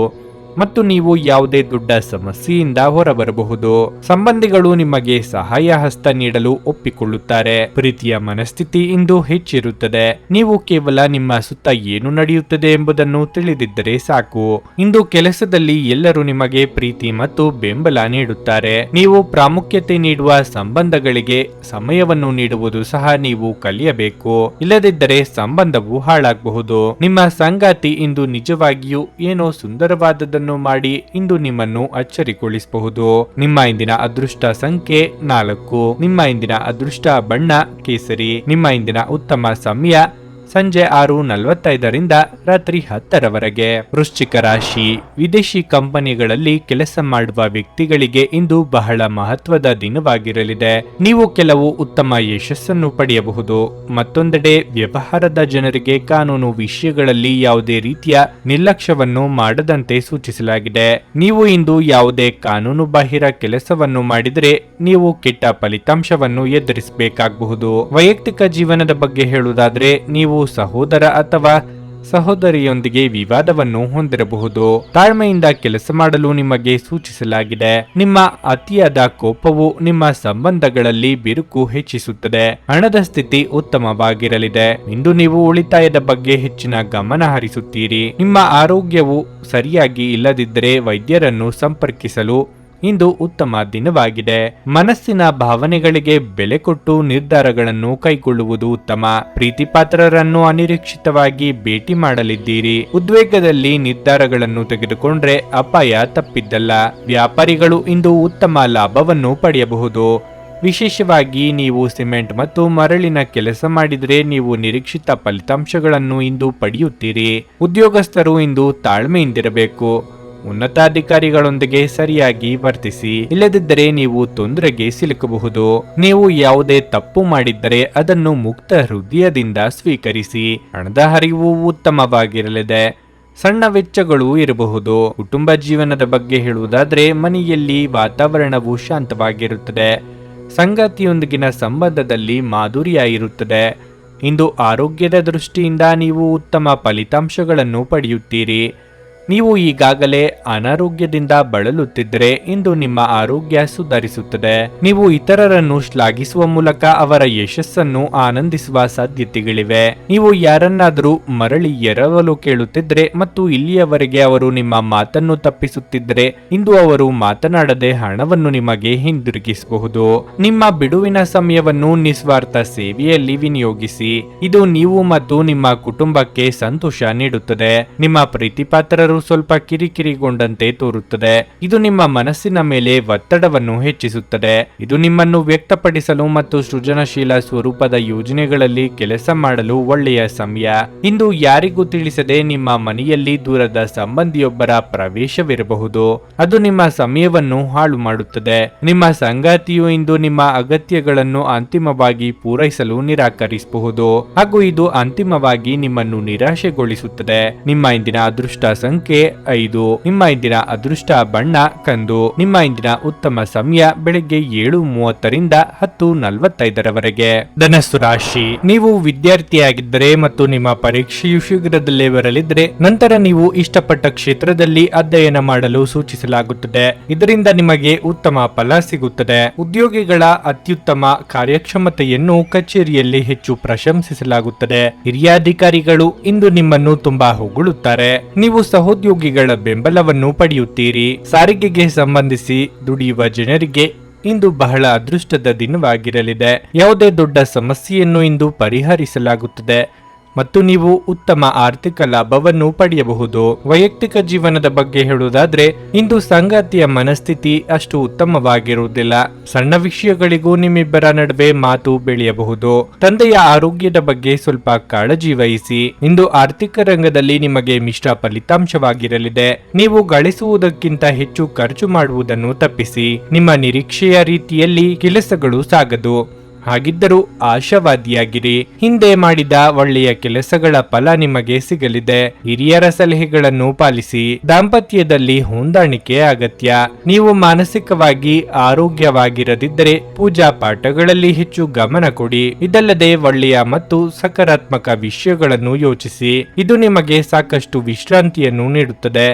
ಮತ್ತು ನೀವು ಯಾವುದೇ ದೊಡ್ಡ ಸಮಸ್ಯೆಯಿಂದ ಹೊರಬರಬಹುದು. ಸಂಬಂಧಿಗಳು ನಿಮಗೆ ಸಹಾಯ ಹಸ್ತ ನೀಡಲು ಒಪ್ಪಿಕೊಳ್ಳುತ್ತಾರೆ. ಪ್ರೀತಿಯ ಮನಸ್ಥಿತಿ ಇಂದು ಹೆಚ್ಚಿರುತ್ತದೆ. ನೀವು ಕೇವಲ ನಿಮ್ಮ ಸುತ್ತ ಏನು ನಡೆಯುತ್ತದೆ ಎಂಬುದನ್ನು ತಿಳಿದಿದ್ದರೆ ಸಾಕು. ಇಂದು ಕೆಲಸದಲ್ಲಿ ಎಲ್ಲರೂ ನಿಮಗೆ ಪ್ರೀತಿ ಮತ್ತು ಬೆಂಬಲ ನೀಡುತ್ತಾರೆ. ನೀವು ಪ್ರಾಮುಖ್ಯತೆ ನೀಡುವ ಸಂಬಂಧಗಳಿಗೆ ಸಮಯವನ್ನು ನೀಡುವುದು ಸಹ ನೀವು ಕಲಿಯಬೇಕು. ಇಲ್ಲದಿದ್ದರೆ ಸಂಬಂಧವು ಹಾಳಾಗಬಹುದು. ನಿಮ್ಮ ಸಂಗಾತಿ ಇಂದು ನಿಜವಾಗಿಯೂ ಏನೋ ಸುಂದರವಾದದನ್ನು ಮಾಡಿ ಇಂದು ನಿಮ್ಮನ್ನು ಅಚ್ಚರಿಗೊಳಿಸಬಹುದು. ನಿಮ್ಮ ಇಂದಿನ ಅದೃಷ್ಟ ಸಂಖ್ಯೆ 4. ನಿಮ್ಮ ಇಂದಿನ ಅದೃಷ್ಟ ಬಣ್ಣ ಕೇಸರಿ. ನಿಮ್ಮ ಇಂದಿನ ಉತ್ತಮ ಸಮಯ ಸಂಜೆ 6:45ರಿಂದ ರಾತ್ರಿ 10ರವರೆಗೆ. ವೃಶ್ಚಿಕ ರಾಶಿ. ವಿದೇಶಿ ಕಂಪನಿಗಳಲ್ಲಿ ಕೆಲಸ ಮಾಡುವ ವ್ಯಕ್ತಿಗಳಿಗೆ ಇಂದು ಬಹಳ ಮಹತ್ವದ ದಿನವಾಗಿರಲಿದೆ. ನೀವು ಕೆಲವು ಉತ್ತಮ ಯಶಸ್ಸನ್ನು ಪಡೆಯಬಹುದು. ಮತ್ತೊಂದೆಡೆ ವ್ಯವಹಾರದ ಜನರಿಗೆ ಕಾನೂನು ವಿಷಯಗಳಲ್ಲಿ ಯಾವುದೇ ರೀತಿಯ ನಿರ್ಲಕ್ಷ್ಯವನ್ನು ಮಾಡದಂತೆ ಸೂಚಿಸಲಾಗಿದೆ. ನೀವು ಇಂದು ಯಾವುದೇ ಕಾನೂನು ಬಾಹಿರ ಕೆಲಸವನ್ನು ಮಾಡಿದರೆ ನೀವು ಕೆಟ್ಟ ಫಲಿತಾಂಶವನ್ನು ಎದುರಿಸಬೇಕಾಗಬಹುದು. ವೈಯಕ್ತಿಕ ಜೀವನದ ಬಗ್ಗೆ ಹೇಳುವುದಾದ್ರೆ ನೀವು ಸಹೋದರ ಅಥವಾ ಸಹೋದರಿಯೊಂದಿಗೆ ವಿವಾದವನ್ನು ಹೊಂದಿರಬಹುದು. ತಾಳ್ಮೆಯಿಂದ ಕೆಲಸ ಮಾಡಲು ನಿಮಗೆ ಸೂಚಿಸಲಾಗಿದೆ. ನಿಮ್ಮ ಅತಿಯಾದ ಕೋಪವು ನಿಮ್ಮ ಸಂಬಂಧಗಳಲ್ಲಿ ಬಿರುಕು ಹೆಚ್ಚಿಸುತ್ತದೆ. ಹಣದ ಸ್ಥಿತಿ ಉತ್ತಮವಾಗಿರಲಿದೆ. ಇಂದು ನೀವು ಉಳಿತಾಯದ ಬಗ್ಗೆ ಹೆಚ್ಚಿನ ಗಮನ ಹರಿಸುತ್ತೀರಿ. ನಿಮ್ಮ ಆರೋಗ್ಯವು ಸರಿಯಾಗಿ ಇಲ್ಲದಿದ್ದರೆ ವೈದ್ಯರನ್ನು ಸಂಪರ್ಕಿಸಲು ಇಂದು ಉತ್ತಮ ದಿನವಾಗಿದೆ. ಮನಸ್ಸಿನ ಭಾವನೆಗಳಿಗೆ ಬೆಲೆ ಕೊಟ್ಟು ನಿರ್ಧಾರಗಳನ್ನು ಕೈಗೊಳ್ಳುವುದು ಉತ್ತಮ. ಪ್ರೀತಿಪಾತ್ರರನ್ನು ಅನಿರೀಕ್ಷಿತವಾಗಿ ಭೇಟಿ ಮಾಡಲಿದ್ದೀರಿ. ಉದ್ವೇಗದಲ್ಲಿ ನಿರ್ಧಾರಗಳನ್ನು ತೆಗೆದುಕೊಂಡ್ರೆ ಅಪಾಯ ತಪ್ಪಿದ್ದಲ್ಲ. ವ್ಯಾಪಾರಿಗಳು ಇಂದು ಉತ್ತಮ ಲಾಭವನ್ನು ಪಡೆಯಬಹುದು. ವಿಶೇಷವಾಗಿ ನೀವು ಸಿಮೆಂಟ್ ಮತ್ತು ಮರಳಿನ ಕೆಲಸ ಮಾಡಿದರೆ ನೀವು ನಿರೀಕ್ಷಿತ ಫಲಿತಾಂಶಗಳನ್ನು ಇಂದು ಪಡೆಯುತ್ತೀರಿ. ಉದ್ಯೋಗಸ್ಥರು ಇಂದು ತಾಳ್ಮೆಯಿಂದಿರಬೇಕು. ಉನ್ನತಾಧಿಕಾರಿಗಳೊಂದಿಗೆ ಸರಿಯಾಗಿ ವರ್ತಿಸಿ. ಇಲ್ಲದಿದ್ದರೆ ನೀವು ತೊಂದರೆಗೆ ಸಿಲುಕಬಹುದು. ನೀವು ಯಾವುದೇ ತಪ್ಪು ಮಾಡಿದ್ದರೆ ಅದನ್ನು ಮುಕ್ತ ಹೃದಯದಿಂದ ಸ್ವೀಕರಿಸಿ. ಹಣದ ಹರಿವು ಉತ್ತಮವಾಗಿರಲಿದೆ. ಸಣ್ಣ ವೆಚ್ಚಗಳು ಇರಬಹುದು. ಕುಟುಂಬ ಜೀವನದ ಬಗ್ಗೆ ಹೇಳುವುದಾದ್ರೆ ಮನೆಯಲ್ಲಿ ವಾತಾವರಣವು ಶಾಂತವಾಗಿರುತ್ತದೆ. ಸಂಗಾತಿಯೊಂದಿಗಿನ ಸಂಬಂಧದಲ್ಲಿ ಮಾಧುರ್ಯ ಇರುತ್ತದೆ. ಇಂದು ಆರೋಗ್ಯದ ದೃಷ್ಟಿಯಿಂದ ನೀವು ಉತ್ತಮ ಫಲಿತಾಂಶಗಳನ್ನು ಪಡೆಯುತ್ತೀರಿ. ನೀವು ಈಗಾಗಲೇ ಅನಾರೋಗ್ಯದಿಂದ ಬಳಲುತ್ತಿದ್ದರೆ ಇಂದು ನಿಮ್ಮ ಆರೋಗ್ಯ ಸುಧಾರಿಸುತ್ತದೆ. ನೀವು ಇತರರನ್ನು ಶ್ಲಾಘಿಸುವ ಮೂಲಕ ಅವರ ಯಶಸ್ಸನ್ನು ಆನಂದಿಸುವ ಸಾಧ್ಯತೆಗಳಿವೆ. ನೀವು ಯಾರನ್ನಾದರೂ ಮರಳಿ ಎರವಲು ಕೇಳುತ್ತಿದ್ದರೆ ಮತ್ತು ಇಲ್ಲಿಯವರೆಗೆ ಅವರು ನಿಮ್ಮ ಮಾತನ್ನು ತಪ್ಪಿಸುತ್ತಿದ್ದರೆ ಇಂದು ಅವರು ಮಾತನಾಡದೆ ಹಣವನ್ನು ನಿಮಗೆ ಹಿಂದಿರುಗಿಸಬಹುದು. ನಿಮ್ಮ ಬಿಡುವಿನ ಸಮಯವನ್ನು ನಿಸ್ವಾರ್ಥ ಸೇವೆಯಲ್ಲಿ ವಿನಿಯೋಗಿಸಿ. ಇದು ನೀವು ಮತ್ತು ನಿಮ್ಮ ಕುಟುಂಬಕ್ಕೆ ಸಂತೋಷ ನೀಡುತ್ತದೆ. ನಿಮ್ಮ ಪ್ರೀತಿಪಾತ್ರರು ಸ್ವಲ್ಪ ಕಿರಿಕಿರಿಗೊಂಡಂತೆ ತೋರುತ್ತದೆ. ಇದು ನಿಮ್ಮ ಮನಸ್ಸಿನ ಮೇಲೆ ಒತ್ತಡವನ್ನು ಹೆಚ್ಚಿಸುತ್ತದೆ. ಇದು ನಿಮ್ಮನ್ನು ವ್ಯಕ್ತಪಡಿಸಲು ಮತ್ತು ಸೃಜನಶೀಲ ಸ್ವರೂಪದ ಯೋಜನೆಗಳಲ್ಲಿ ಕೆಲಸ ಮಾಡಲು ಒಳ್ಳೆಯ ಸಮಯ. ಇಂದು ಯಾರಿಗೂ ತಿಳಿಸದೆ ನಿಮ್ಮ ಮನೆಯಲ್ಲಿ ದೂರದ ಸಂಬಂಧಿಯೊಬ್ಬರ ಪ್ರವೇಶವಿರಬಹುದು. ಅದು ನಿಮ್ಮ ಸಮಯವನ್ನು ಹಾಳು ಮಾಡುತ್ತದೆ. ನಿಮ್ಮ ಸಂಗಾತಿಯು ಇಂದು ನಿಮ್ಮ ಅಗತ್ಯಗಳನ್ನು ಅಂತಿಮವಾಗಿ ಪೂರೈಸಲು ನಿರಾಕರಿಸಬಹುದು ಹಾಗೂ ಇದು ಅಂತಿಮವಾಗಿ ನಿಮ್ಮನ್ನು ನಿರಾಶೆಗೊಳಿಸುತ್ತದೆ. ನಿಮ್ಮ ಇಂದಿನ ಅದೃಷ್ಟ ಸಂಖ್ಯೆ 5. ನಿಮ್ಮ ಇಂದಿನ ಅದೃಷ್ಟ ಬಣ್ಣ ಕಂದು. ನಿಮ್ಮ ಇಂದಿನ ಉತ್ತಮ ಸಮಯ ಬೆಳಗ್ಗೆ 7:30ರಿಂದ 10:45ರವರೆಗೆ. ಧನಸ್ಸು ರಾಶಿ, ನೀವು ವಿದ್ಯಾರ್ಥಿಯಾಗಿದ್ದರೆ ಮತ್ತು ನಿಮ್ಮ ಪರೀಕ್ಷೆಯು ಶೀಘ್ರದಲ್ಲೇ ಬರಲಿದ್ದರೆ ನಂತರ ನೀವು ಇಷ್ಟಪಟ್ಟ ಕ್ಷೇತ್ರದಲ್ಲಿ ಅಧ್ಯಯನ ಮಾಡಲು ಸೂಚಿಸಲಾಗುತ್ತದೆ. ಇದರಿಂದ ನಿಮಗೆ ಉತ್ತಮ ಫಲ ಸಿಗುತ್ತದೆ. ಉದ್ಯೋಗಿಗಳ ಅತ್ಯುತ್ತಮ ಕಾರ್ಯಕ್ಷಮತೆಯನ್ನು ಕಚೇರಿಯಲ್ಲಿ ಹೆಚ್ಚು ಪ್ರಶಂಸಿಸಲಾಗುತ್ತದೆ. ಹಿರಿಯ ಅಧಿಕಾರಿಗಳು ಇಂದು ನಿಮ್ಮನ್ನು ತುಂಬಾ ಹೊಗಳುತ್ತಾರೆ. ನೀವು ಸಹೋದ್ಯೋಗಿಗಳ ಬೆಂಬಲವನ್ನು ಪಡೆಯುತ್ತೀರಿ. ಸಾರಿಗೆಗೆ ಸಂಬಂಧಿಸಿ ದುಡಿಯುವ ಜನರಿಗೆ ಇಂದು ಬಹಳ ಅದೃಷ್ಟದ ದಿನವಾಗಿರಲಿದೆ. ಯಾವುದೇ ದೊಡ್ಡ ಸಮಸ್ಯೆಯನ್ನು ಇಂದು ಪರಿಹರಿಸಲಾಗುತ್ತದೆ ಮತ್ತು ನೀವು ಉತ್ತಮ ಆರ್ಥಿಕ ಲಾಭವನ್ನು ಪಡೆಯಬಹುದು. ವೈಯಕ್ತಿಕ ಜೀವನದ ಬಗ್ಗೆ ಹೇಳುವುದಾದ್ರೆ ಇಂದು ಸಂಗಾತಿಯ ಮನಸ್ಥಿತಿ ಅಷ್ಟು ಉತ್ತಮವಾಗಿರುವುದಿಲ್ಲ. ಸಣ್ಣ ವಿಷಯಗಳಿಗೂ ನಿಮ್ಮಿಬ್ಬರ ನಡುವೆ ಮಾತು ಬೆಳೆಯಬಹುದು. ತಂದೆಯ ಆರೋಗ್ಯದ ಬಗ್ಗೆ ಸ್ವಲ್ಪ ಕಾಳಜಿ ವಹಿಸಿ. ಇಂದು ಆರ್ಥಿಕ ರಂಗದಲ್ಲಿ ನಿಮಗೆ ಮಿಶ್ರ ಫಲಿತಾಂಶವಾಗಿರಲಿದೆ. ನೀವು ಗಳಿಸುವುದಕ್ಕಿಂತ ಹೆಚ್ಚು ಖರ್ಚು ಮಾಡುವುದನ್ನು ತಪ್ಪಿಸಿ. ನಿಮ್ಮ ನಿರೀಕ್ಷೆಯ ರೀತಿಯಲ್ಲಿ ಕೆಲಸಗಳು ಸಾಗದು. ಹಾಗಿದ್ದರೂ ಆಶಾವಾದಿಯಾಗಿರಿ. ಹಿಂದೆ ಮಾಡಿದ ಒಳ್ಳೆಯ ಕೆಲಸಗಳ ಫಲ ನಿಮಗೆ ಸಿಗಲಿದೆ. ಹಿರಿಯರ ಸಲಹೆಗಳನ್ನು ಪಾಲಿಸಿ. ದಾಂಪತ್ಯದಲ್ಲಿ ಹೊಂದಾಣಿಕೆ ಅಗತ್ಯ. ನೀವು ಮಾನಸಿಕವಾಗಿ ಆರೋಗ್ಯವಾಗಿರದಿದ್ದರೆ ಪೂಜಾ ಪಾಠಗಳಲ್ಲಿ ಹೆಚ್ಚು ಗಮನ ಕೊಡಿ. ಇದಲ್ಲದೆ ಒಳ್ಳೆಯ ಮತ್ತು ಸಕಾರಾತ್ಮಕ ವಿಷಯಗಳನ್ನು ಯೋಚಿಸಿ. ಇದು ನಿಮಗೆ ಸಾಕಷ್ಟು ವಿಶ್ರಾಂತಿಯನ್ನು ನೀಡುತ್ತದೆ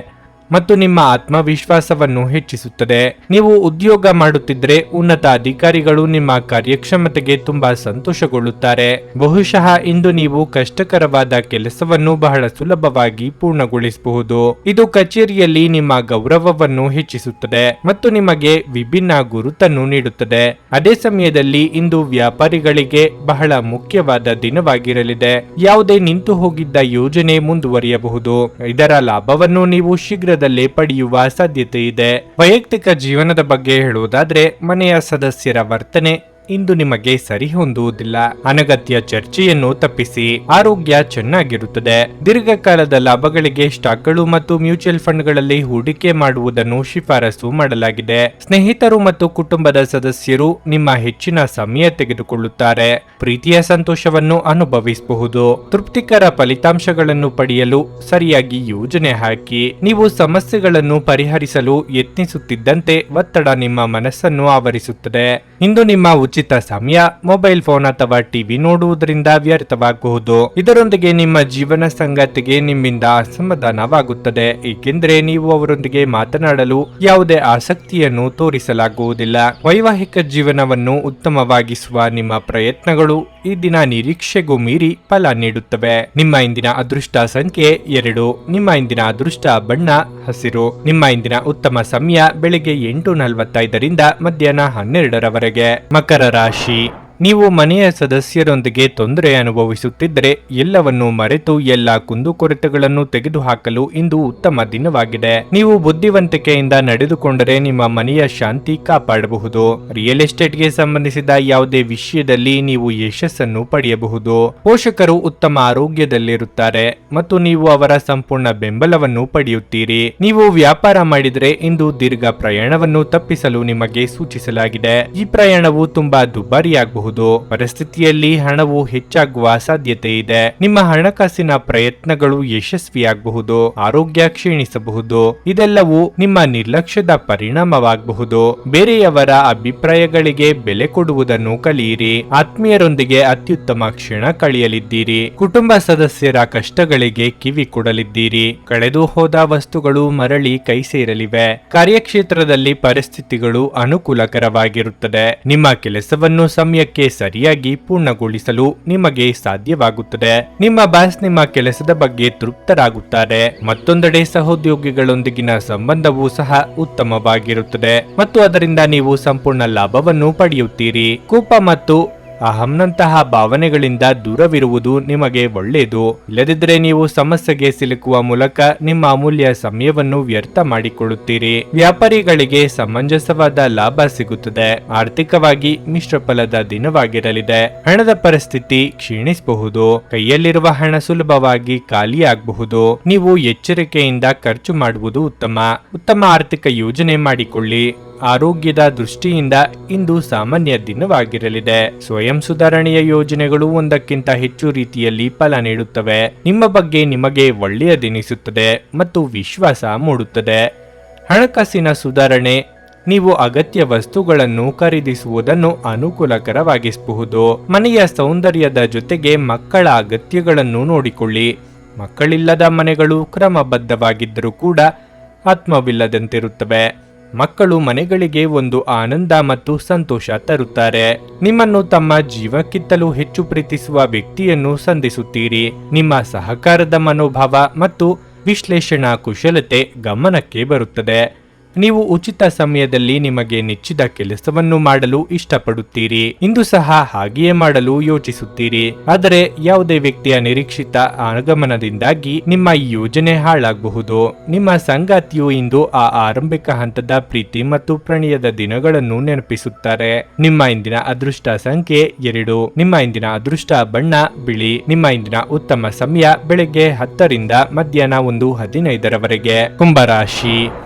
ಮತ್ತು ನಿಮ್ಮ ಆತ್ಮವಿಶ್ವಾಸವನ್ನು ಹೆಚ್ಚಿಸುತ್ತದೆ. ನೀವು ಉದ್ಯೋಗ ಮಾಡುತ್ತಿದ್ದರೆ ಉನ್ನತ ಅಧಿಕಾರಿಗಳು ನಿಮ್ಮ ಕಾರ್ಯಕ್ಷಮತೆಗೆ ತುಂಬಾ ಸಂತೋಷಗೊಳ್ಳುತ್ತಾರೆ. ಬಹುಶಃ ಇಂದು ನೀವು ಕಷ್ಟಕರವಾದ ಕೆಲಸವನ್ನು ಬಹಳ ಸುಲಭವಾಗಿ ಪೂರ್ಣಗೊಳಿಸಬಹುದು. ಇದು ಕಚೇರಿಯಲ್ಲಿ ನಿಮ್ಮ ಗೌರವವನ್ನು ಹೆಚ್ಚಿಸುತ್ತದೆ ಮತ್ತು ನಿಮಗೆ ವಿಭಿನ್ನ ಗುರುತನ್ನು ನೀಡುತ್ತದೆ. ಅದೇ ಸಮಯದಲ್ಲಿ ಇಂದು ವ್ಯಾಪಾರಿಗಳಿಗೆ ಬಹಳ ಮುಖ್ಯವಾದ ದಿನವಾಗಿರಲಿದೆ. ಯಾವುದೇ ನಿಂತು ಹೋಗಿದ್ದ ಯೋಜನೆ ಮುಂದುವರಿಯಬಹುದು. ಇದರ ಲಾಭವನ್ನು ನೀವು ಶೀಘ್ರದಲ್ಲೇ ಪಡೆಯುವ ಸಾಧ್ಯತೆ ಇದೆ. ವೈಯಕ್ತಿಕ ಜೀವನದ ಬಗ್ಗೆ ಹೇಳುವುದಾದ್ರೆ ಮನೆಯ ಸದಸ್ಯರ ವರ್ತನೆ ಇಂದು ನಿಮಗೆ ಸರಿ ಹೊಂದುವುದಿಲ್ಲ. ಅನಗತ್ಯ ಚರ್ಚೆಯನ್ನು ತಪ್ಪಿಸಿ. ಆರೋಗ್ಯ ಚೆನ್ನಾಗಿರುತ್ತದೆ. ದೀರ್ಘಕಾಲದ ಲಾಭಗಳಿಗೆ ಸ್ಟಾಕ್ಗಳು ಮತ್ತು ಮ್ಯೂಚುವಲ್ ಫಂಡ್ಗಳಲ್ಲಿ ಹೂಡಿಕೆ ಮಾಡುವುದನ್ನು ಶಿಫಾರಸು ಮಾಡಲಾಗಿದೆ. ಸ್ನೇಹಿತರು ಮತ್ತು ಕುಟುಂಬದ ಸದಸ್ಯರು ನಿಮ್ಮ ಹೆಚ್ಚಿನ ಸಮಯ ತೆಗೆದುಕೊಳ್ಳುತ್ತಾರೆ. ಪ್ರೀತಿಯ ಸಂತೋಷವನ್ನು ಅನುಭವಿಸಬಹುದು. ತೃಪ್ತಿಕರ ಫಲಿತಾಂಶಗಳನ್ನು ಪಡೆಯಲು ಸರಿಯಾಗಿ ಯೋಜನೆ ಹಾಕಿ. ನೀವು ಸಮಸ್ಯೆಗಳನ್ನು ಪರಿಹರಿಸಲು ಯತ್ನಿಸುತ್ತಿದ್ದಂತೆ ಒತ್ತಡ ನಿಮ್ಮ ಮನಸ್ಸನ್ನು ಆವರಿಸುತ್ತದೆ. ಇಂದು ನಿಮ್ಮ ಉಚಿತ ಸಮಯ ಮೊಬೈಲ್ ಫೋನ್ ಅಥವಾ ಟಿವಿ ನೋಡುವುದರಿಂದ ವ್ಯರ್ಥವಾಗಬಹುದು. ಇದರೊಂದಿಗೆ ನಿಮ್ಮ ಜೀವನ ಸಂಗಾತಿಗೆ ನಿಮ್ಮಿಂದ ಅಸಮಾಧಾನವಾಗುತ್ತದೆ, ಏಕೆಂದರೆ ನೀವು ಅವರೊಂದಿಗೆ ಮಾತನಾಡಲು ಯಾವುದೇ ಆಸಕ್ತಿಯನ್ನು ತೋರಿಸಲಾಗುವುದಿಲ್ಲ. ವೈವಾಹಿಕ ಜೀವನವನ್ನು ಉತ್ತಮವಾಗಿಸುವ ನಿಮ್ಮ ಪ್ರಯತ್ನಗಳು ಈ ದಿನ ನಿರೀಕ್ಷೆಗೂ ಮೀರಿ ಫಲ ನೀಡುತ್ತವೆ. ನಿಮ್ಮ ಇಂದಿನ ಅದೃಷ್ಟ ಸಂಖ್ಯೆ 2. ನಿಮ್ಮ ಇಂದಿನ ಅದೃಷ್ಟ ಬಣ್ಣ ಹಸಿರು. ನಿಮ್ಮ ಇಂದಿನ ಉತ್ತಮ ಸಮಯ ಬೆಳಿಗ್ಗೆ 8:45ರಿಂದ ಮಧ್ಯಾಹ್ನ 12ರವರೆಗೆ. ಮಕರ ರಾಶಿ, ನೀವು ಮನೆಯ ಸದಸ್ಯರೊಂದಿಗೆ ತೊಂದರೆ ಅನುಭವಿಸುತ್ತಿದ್ದರೆ ಎಲ್ಲವನ್ನೂ ಮರೆತು ಎಲ್ಲ ಕುಂದುಕೊರತೆಗಳನ್ನು ತೆಗೆದುಹಾಕಲು ಇಂದು ಉತ್ತಮ ದಿನವಾಗಿದೆ. ನೀವು ಬುದ್ಧಿವಂತಿಕೆಯಿಂದ ನಡೆದುಕೊಂಡರೆ ನಿಮ್ಮ ಮನೆಯ ಶಾಂತಿ ಕಾಪಾಡಬಹುದು. ರಿಯಲ್ ಎಸ್ಟೇಟ್ಗೆ ಸಂಬಂಧಿಸಿದ ಯಾವುದೇ ವಿಷಯದಲ್ಲಿ ನೀವು ಯಶಸ್ಸನ್ನು ಪಡೆಯಬಹುದು. ಪೋಷಕರು ಉತ್ತಮ ಆರೋಗ್ಯದಲ್ಲಿರುತ್ತಾರೆ ಮತ್ತು ನೀವು ಅವರ ಸಂಪೂರ್ಣ ಬೆಂಬಲವನ್ನು ಪಡೆಯುತ್ತೀರಿ. ನೀವು ವ್ಯಾಪಾರ ಮಾಡಿದರೆ ಇಂದು ದೀರ್ಘ ಪ್ರಯಾಣವನ್ನು ತಪ್ಪಿಸಲು ನಿಮಗೆ ಸೂಚಿಸಲಾಗಿದೆ. ಈ ಪ್ರಯಾಣವು ತುಂಬಾ ದುಬಾರಿಯಾಗಬಹುದು. ಪರಿಸ್ಥಿತಿಯಲ್ಲಿ ಹಣವು ಹೆಚ್ಚಾಗುವ ಸಾಧ್ಯತೆ ಇದೆ. ನಿಮ್ಮ ಹಣಕಾಸಿನ ಪ್ರಯತ್ನಗಳು ಯಶಸ್ವಿಯಾಗಬಹುದು. ಆರೋಗ್ಯ ಕ್ಷೀಣಿಸಬಹುದು. ಇದೆಲ್ಲವೂ ನಿಮ್ಮ ನಿರ್ಲಕ್ಷ್ಯದ ಪರಿಣಾಮವಾಗಬಹುದು. ಬೇರೆಯವರ ಅಭಿಪ್ರಾಯಗಳಿಗೆ ಬೆಲೆ ಕೊಡುವುದನ್ನು ಕಲಿಯಿರಿ. ಆತ್ಮೀಯರೊಂದಿಗೆ ಅತ್ಯುತ್ತಮ ಕ್ಷಣ ಕಳೆಯಲಿದ್ದೀರಿ. ಕುಟುಂಬ ಸದಸ್ಯರ ಕಷ್ಟಗಳಿಗೆ ಕಿವಿ ಕೊಡಲಿದ್ದೀರಿ. ಕಳೆದು ಹೋದ ವಸ್ತುಗಳು ಮರಳಿ ಕೈ ಸೇರಲಿವೆ. ಕಾರ್ಯಕ್ಷೇತ್ರದಲ್ಲಿ ಪರಿಸ್ಥಿತಿಗಳು ಅನುಕೂಲಕರವಾಗಿರುತ್ತದೆ. ನಿಮ್ಮ ಕೆಲಸವನ್ನು ಸಮಯಕ್ಕೆ ಸರಿಯಾಗಿ ಪೂರ್ಣಗೊಳಿಸಲು ನಿಮಗೆ ಸಾಧ್ಯವಾಗುತ್ತದೆ. ನಿಮ್ಮ ಬಾಸ್ ನಿಮ್ಮ ಕೆಲಸದ ಬಗ್ಗೆ ತೃಪ್ತರಾಗುತ್ತಾರೆ. ಮತ್ತೊಂದೆಡೆ ಸಹೋದ್ಯೋಗಿಗಳೊಂದಿಗಿನ ಸಂಬಂಧವೂ ಸಹ ಉತ್ತಮವಾಗಿರುತ್ತದೆ ಮತ್ತು ಅದರಿಂದ ನೀವು ಸಂಪೂರ್ಣ ಲಾಭವನ್ನು ಪಡೆಯುತ್ತೀರಿ. ಕೋಪ ಮತ್ತು ಅಹಂನಂತಹ ಭಾವನೆಗಳಿಂದ ದೂರವಿರುವುದು ನಿಮಗೆ ಒಳ್ಳೆಯದು. ಇಲ್ಲದಿದ್ದರೆ ನೀವು ಸಮಸ್ಯೆಗೆ ಸಿಲುಕುವ ಮೂಲಕ ನಿಮ್ಮ ಅಮೂಲ್ಯ ಸಮಯವನ್ನು ವ್ಯರ್ಥ ಮಾಡಿಕೊಳ್ಳುತ್ತೀರಿ. ವ್ಯಾಪಾರಿಗಳಿಗೆ ಸಮಂಜಸವಾದ ಲಾಭ ಸಿಗುತ್ತದೆ. ಆರ್ಥಿಕವಾಗಿ ಮಿಶ್ರ ಫಲದ ದಿನವಾಗಿರಲಿದೆ. ಹಣದ ಪರಿಸ್ಥಿತಿ ಕ್ಷೀಣಿಸಬಹುದು. ಕೈಯಲ್ಲಿರುವ ಹಣ ಸುಲಭವಾಗಿ ಖಾಲಿಯಾಗಬಹುದು. ನೀವು ಎಚ್ಚರಿಕೆಯಿಂದ ಖರ್ಚು ಮಾಡುವುದು ಉತ್ತಮ ಆರ್ಥಿಕ ಯೋಜನೆ ಮಾಡಿಕೊಳ್ಳಿ. ಆರೋಗ್ಯದ ದೃಷ್ಟಿಯಿಂದ ಇಂದು ಸಾಮಾನ್ಯ ದಿನವಾಗಿರಲಿದೆ. ಸ್ವಯಂ ಸುಧಾರಣೆಯ ಯೋಜನೆಗಳು ಒಂದಕ್ಕಿಂತ ಹೆಚ್ಚು ರೀತಿಯಲ್ಲಿ ಫಲ ನೀಡುತ್ತವೆ. ನಿಮ್ಮ ಬಗ್ಗೆ ನಿಮಗೆ ಒಳ್ಳೆಯದೆನಿಸುತ್ತದೆ ಮತ್ತು ವಿಶ್ವಾಸ ಮೂಡುತ್ತದೆ. ಹಣಕಾಸಿನ ಸುಧಾರಣೆ ನೀವು ಅಗತ್ಯ ವಸ್ತುಗಳನ್ನು ಖರೀದಿಸುವುದನ್ನು ಅನುಕೂಲಕರವಾಗಿಸಬಹುದು. ಮನೆಯ ಸೌಂದರ್ಯದ ಜೊತೆಗೆ ಮಕ್ಕಳ ಅಗತ್ಯಗಳನ್ನು ನೋಡಿಕೊಳ್ಳಿ. ಮಕ್ಕಳಿಲ್ಲದ ಮನೆಗಳು ಕ್ರಮಬದ್ಧವಾಗಿದ್ದರೂ ಕೂಡ ಆತ್ಮವಿಲ್ಲದಂತಿರುತ್ತವೆ. ಮಕ್ಕಳು ಮನೆಗಳಿಗೆ ಒಂದು ಆನಂದ ಮತ್ತು ಸಂತೋಷ ತರುತ್ತಾರೆ. ನಿಮ್ಮನ್ನು ತಮ್ಮ ಜೀವಕ್ಕಿಂತಲೂ ಹೆಚ್ಚು ಪ್ರೀತಿಸುವ ವ್ಯಕ್ತಿಯನ್ನು ಸಂಧಿಸುತ್ತೀರಿ. ನಿಮ್ಮ ಸಹಕಾರದ ಮನೋಭಾವ ಮತ್ತು ವಿಶ್ಲೇಷಣಾ ಕುಶಲತೆ ಗಮನಕ್ಕೆ ಬರುತ್ತದೆ. ನೀವು ಉಚಿತ ಸಮಯದಲ್ಲಿ ನಿಮಗೆ ನೆಚ್ಚಿದ ಕೆಲಸವನ್ನು ಮಾಡಲು ಇಷ್ಟಪಡುತ್ತೀರಿ. ಇಂದು ಸಹ ಹಾಗೆಯೇ ಮಾಡಲು ಯೋಚಿಸುತ್ತೀರಿ. ಆದರೆ ಯಾವುದೇ ವ್ಯಕ್ತಿಯ ನಿರೀಕ್ಷಿತ ಆಗಮನದಿಂದಾಗಿ ನಿಮ್ಮ ಈ ಯೋಜನೆ ಹಾಳಾಗಬಹುದು. ನಿಮ್ಮ ಸಂಗಾತಿಯು ಇಂದು ಆ ಆರಂಭಿಕ ಹಂತದ ಪ್ರೀತಿ ಮತ್ತು ಪ್ರಣಯದ ದಿನಗಳನ್ನು ನೆನಪಿಸುತ್ತಾರೆ. ನಿಮ್ಮ ಇಂದಿನ ಅದೃಷ್ಟ ಸಂಖ್ಯೆ 2. ನಿಮ್ಮ ಇಂದಿನ ಅದೃಷ್ಟ ಬಣ್ಣ ಬಿಳಿ. ನಿಮ್ಮ ಇಂದಿನ ಉತ್ತಮ ಸಮಯ ಬೆಳಗ್ಗೆ 10 ರಿಂದ ಮಧ್ಯಾಹ್ನ 1:15 ಕುಂಭರಾಶಿ.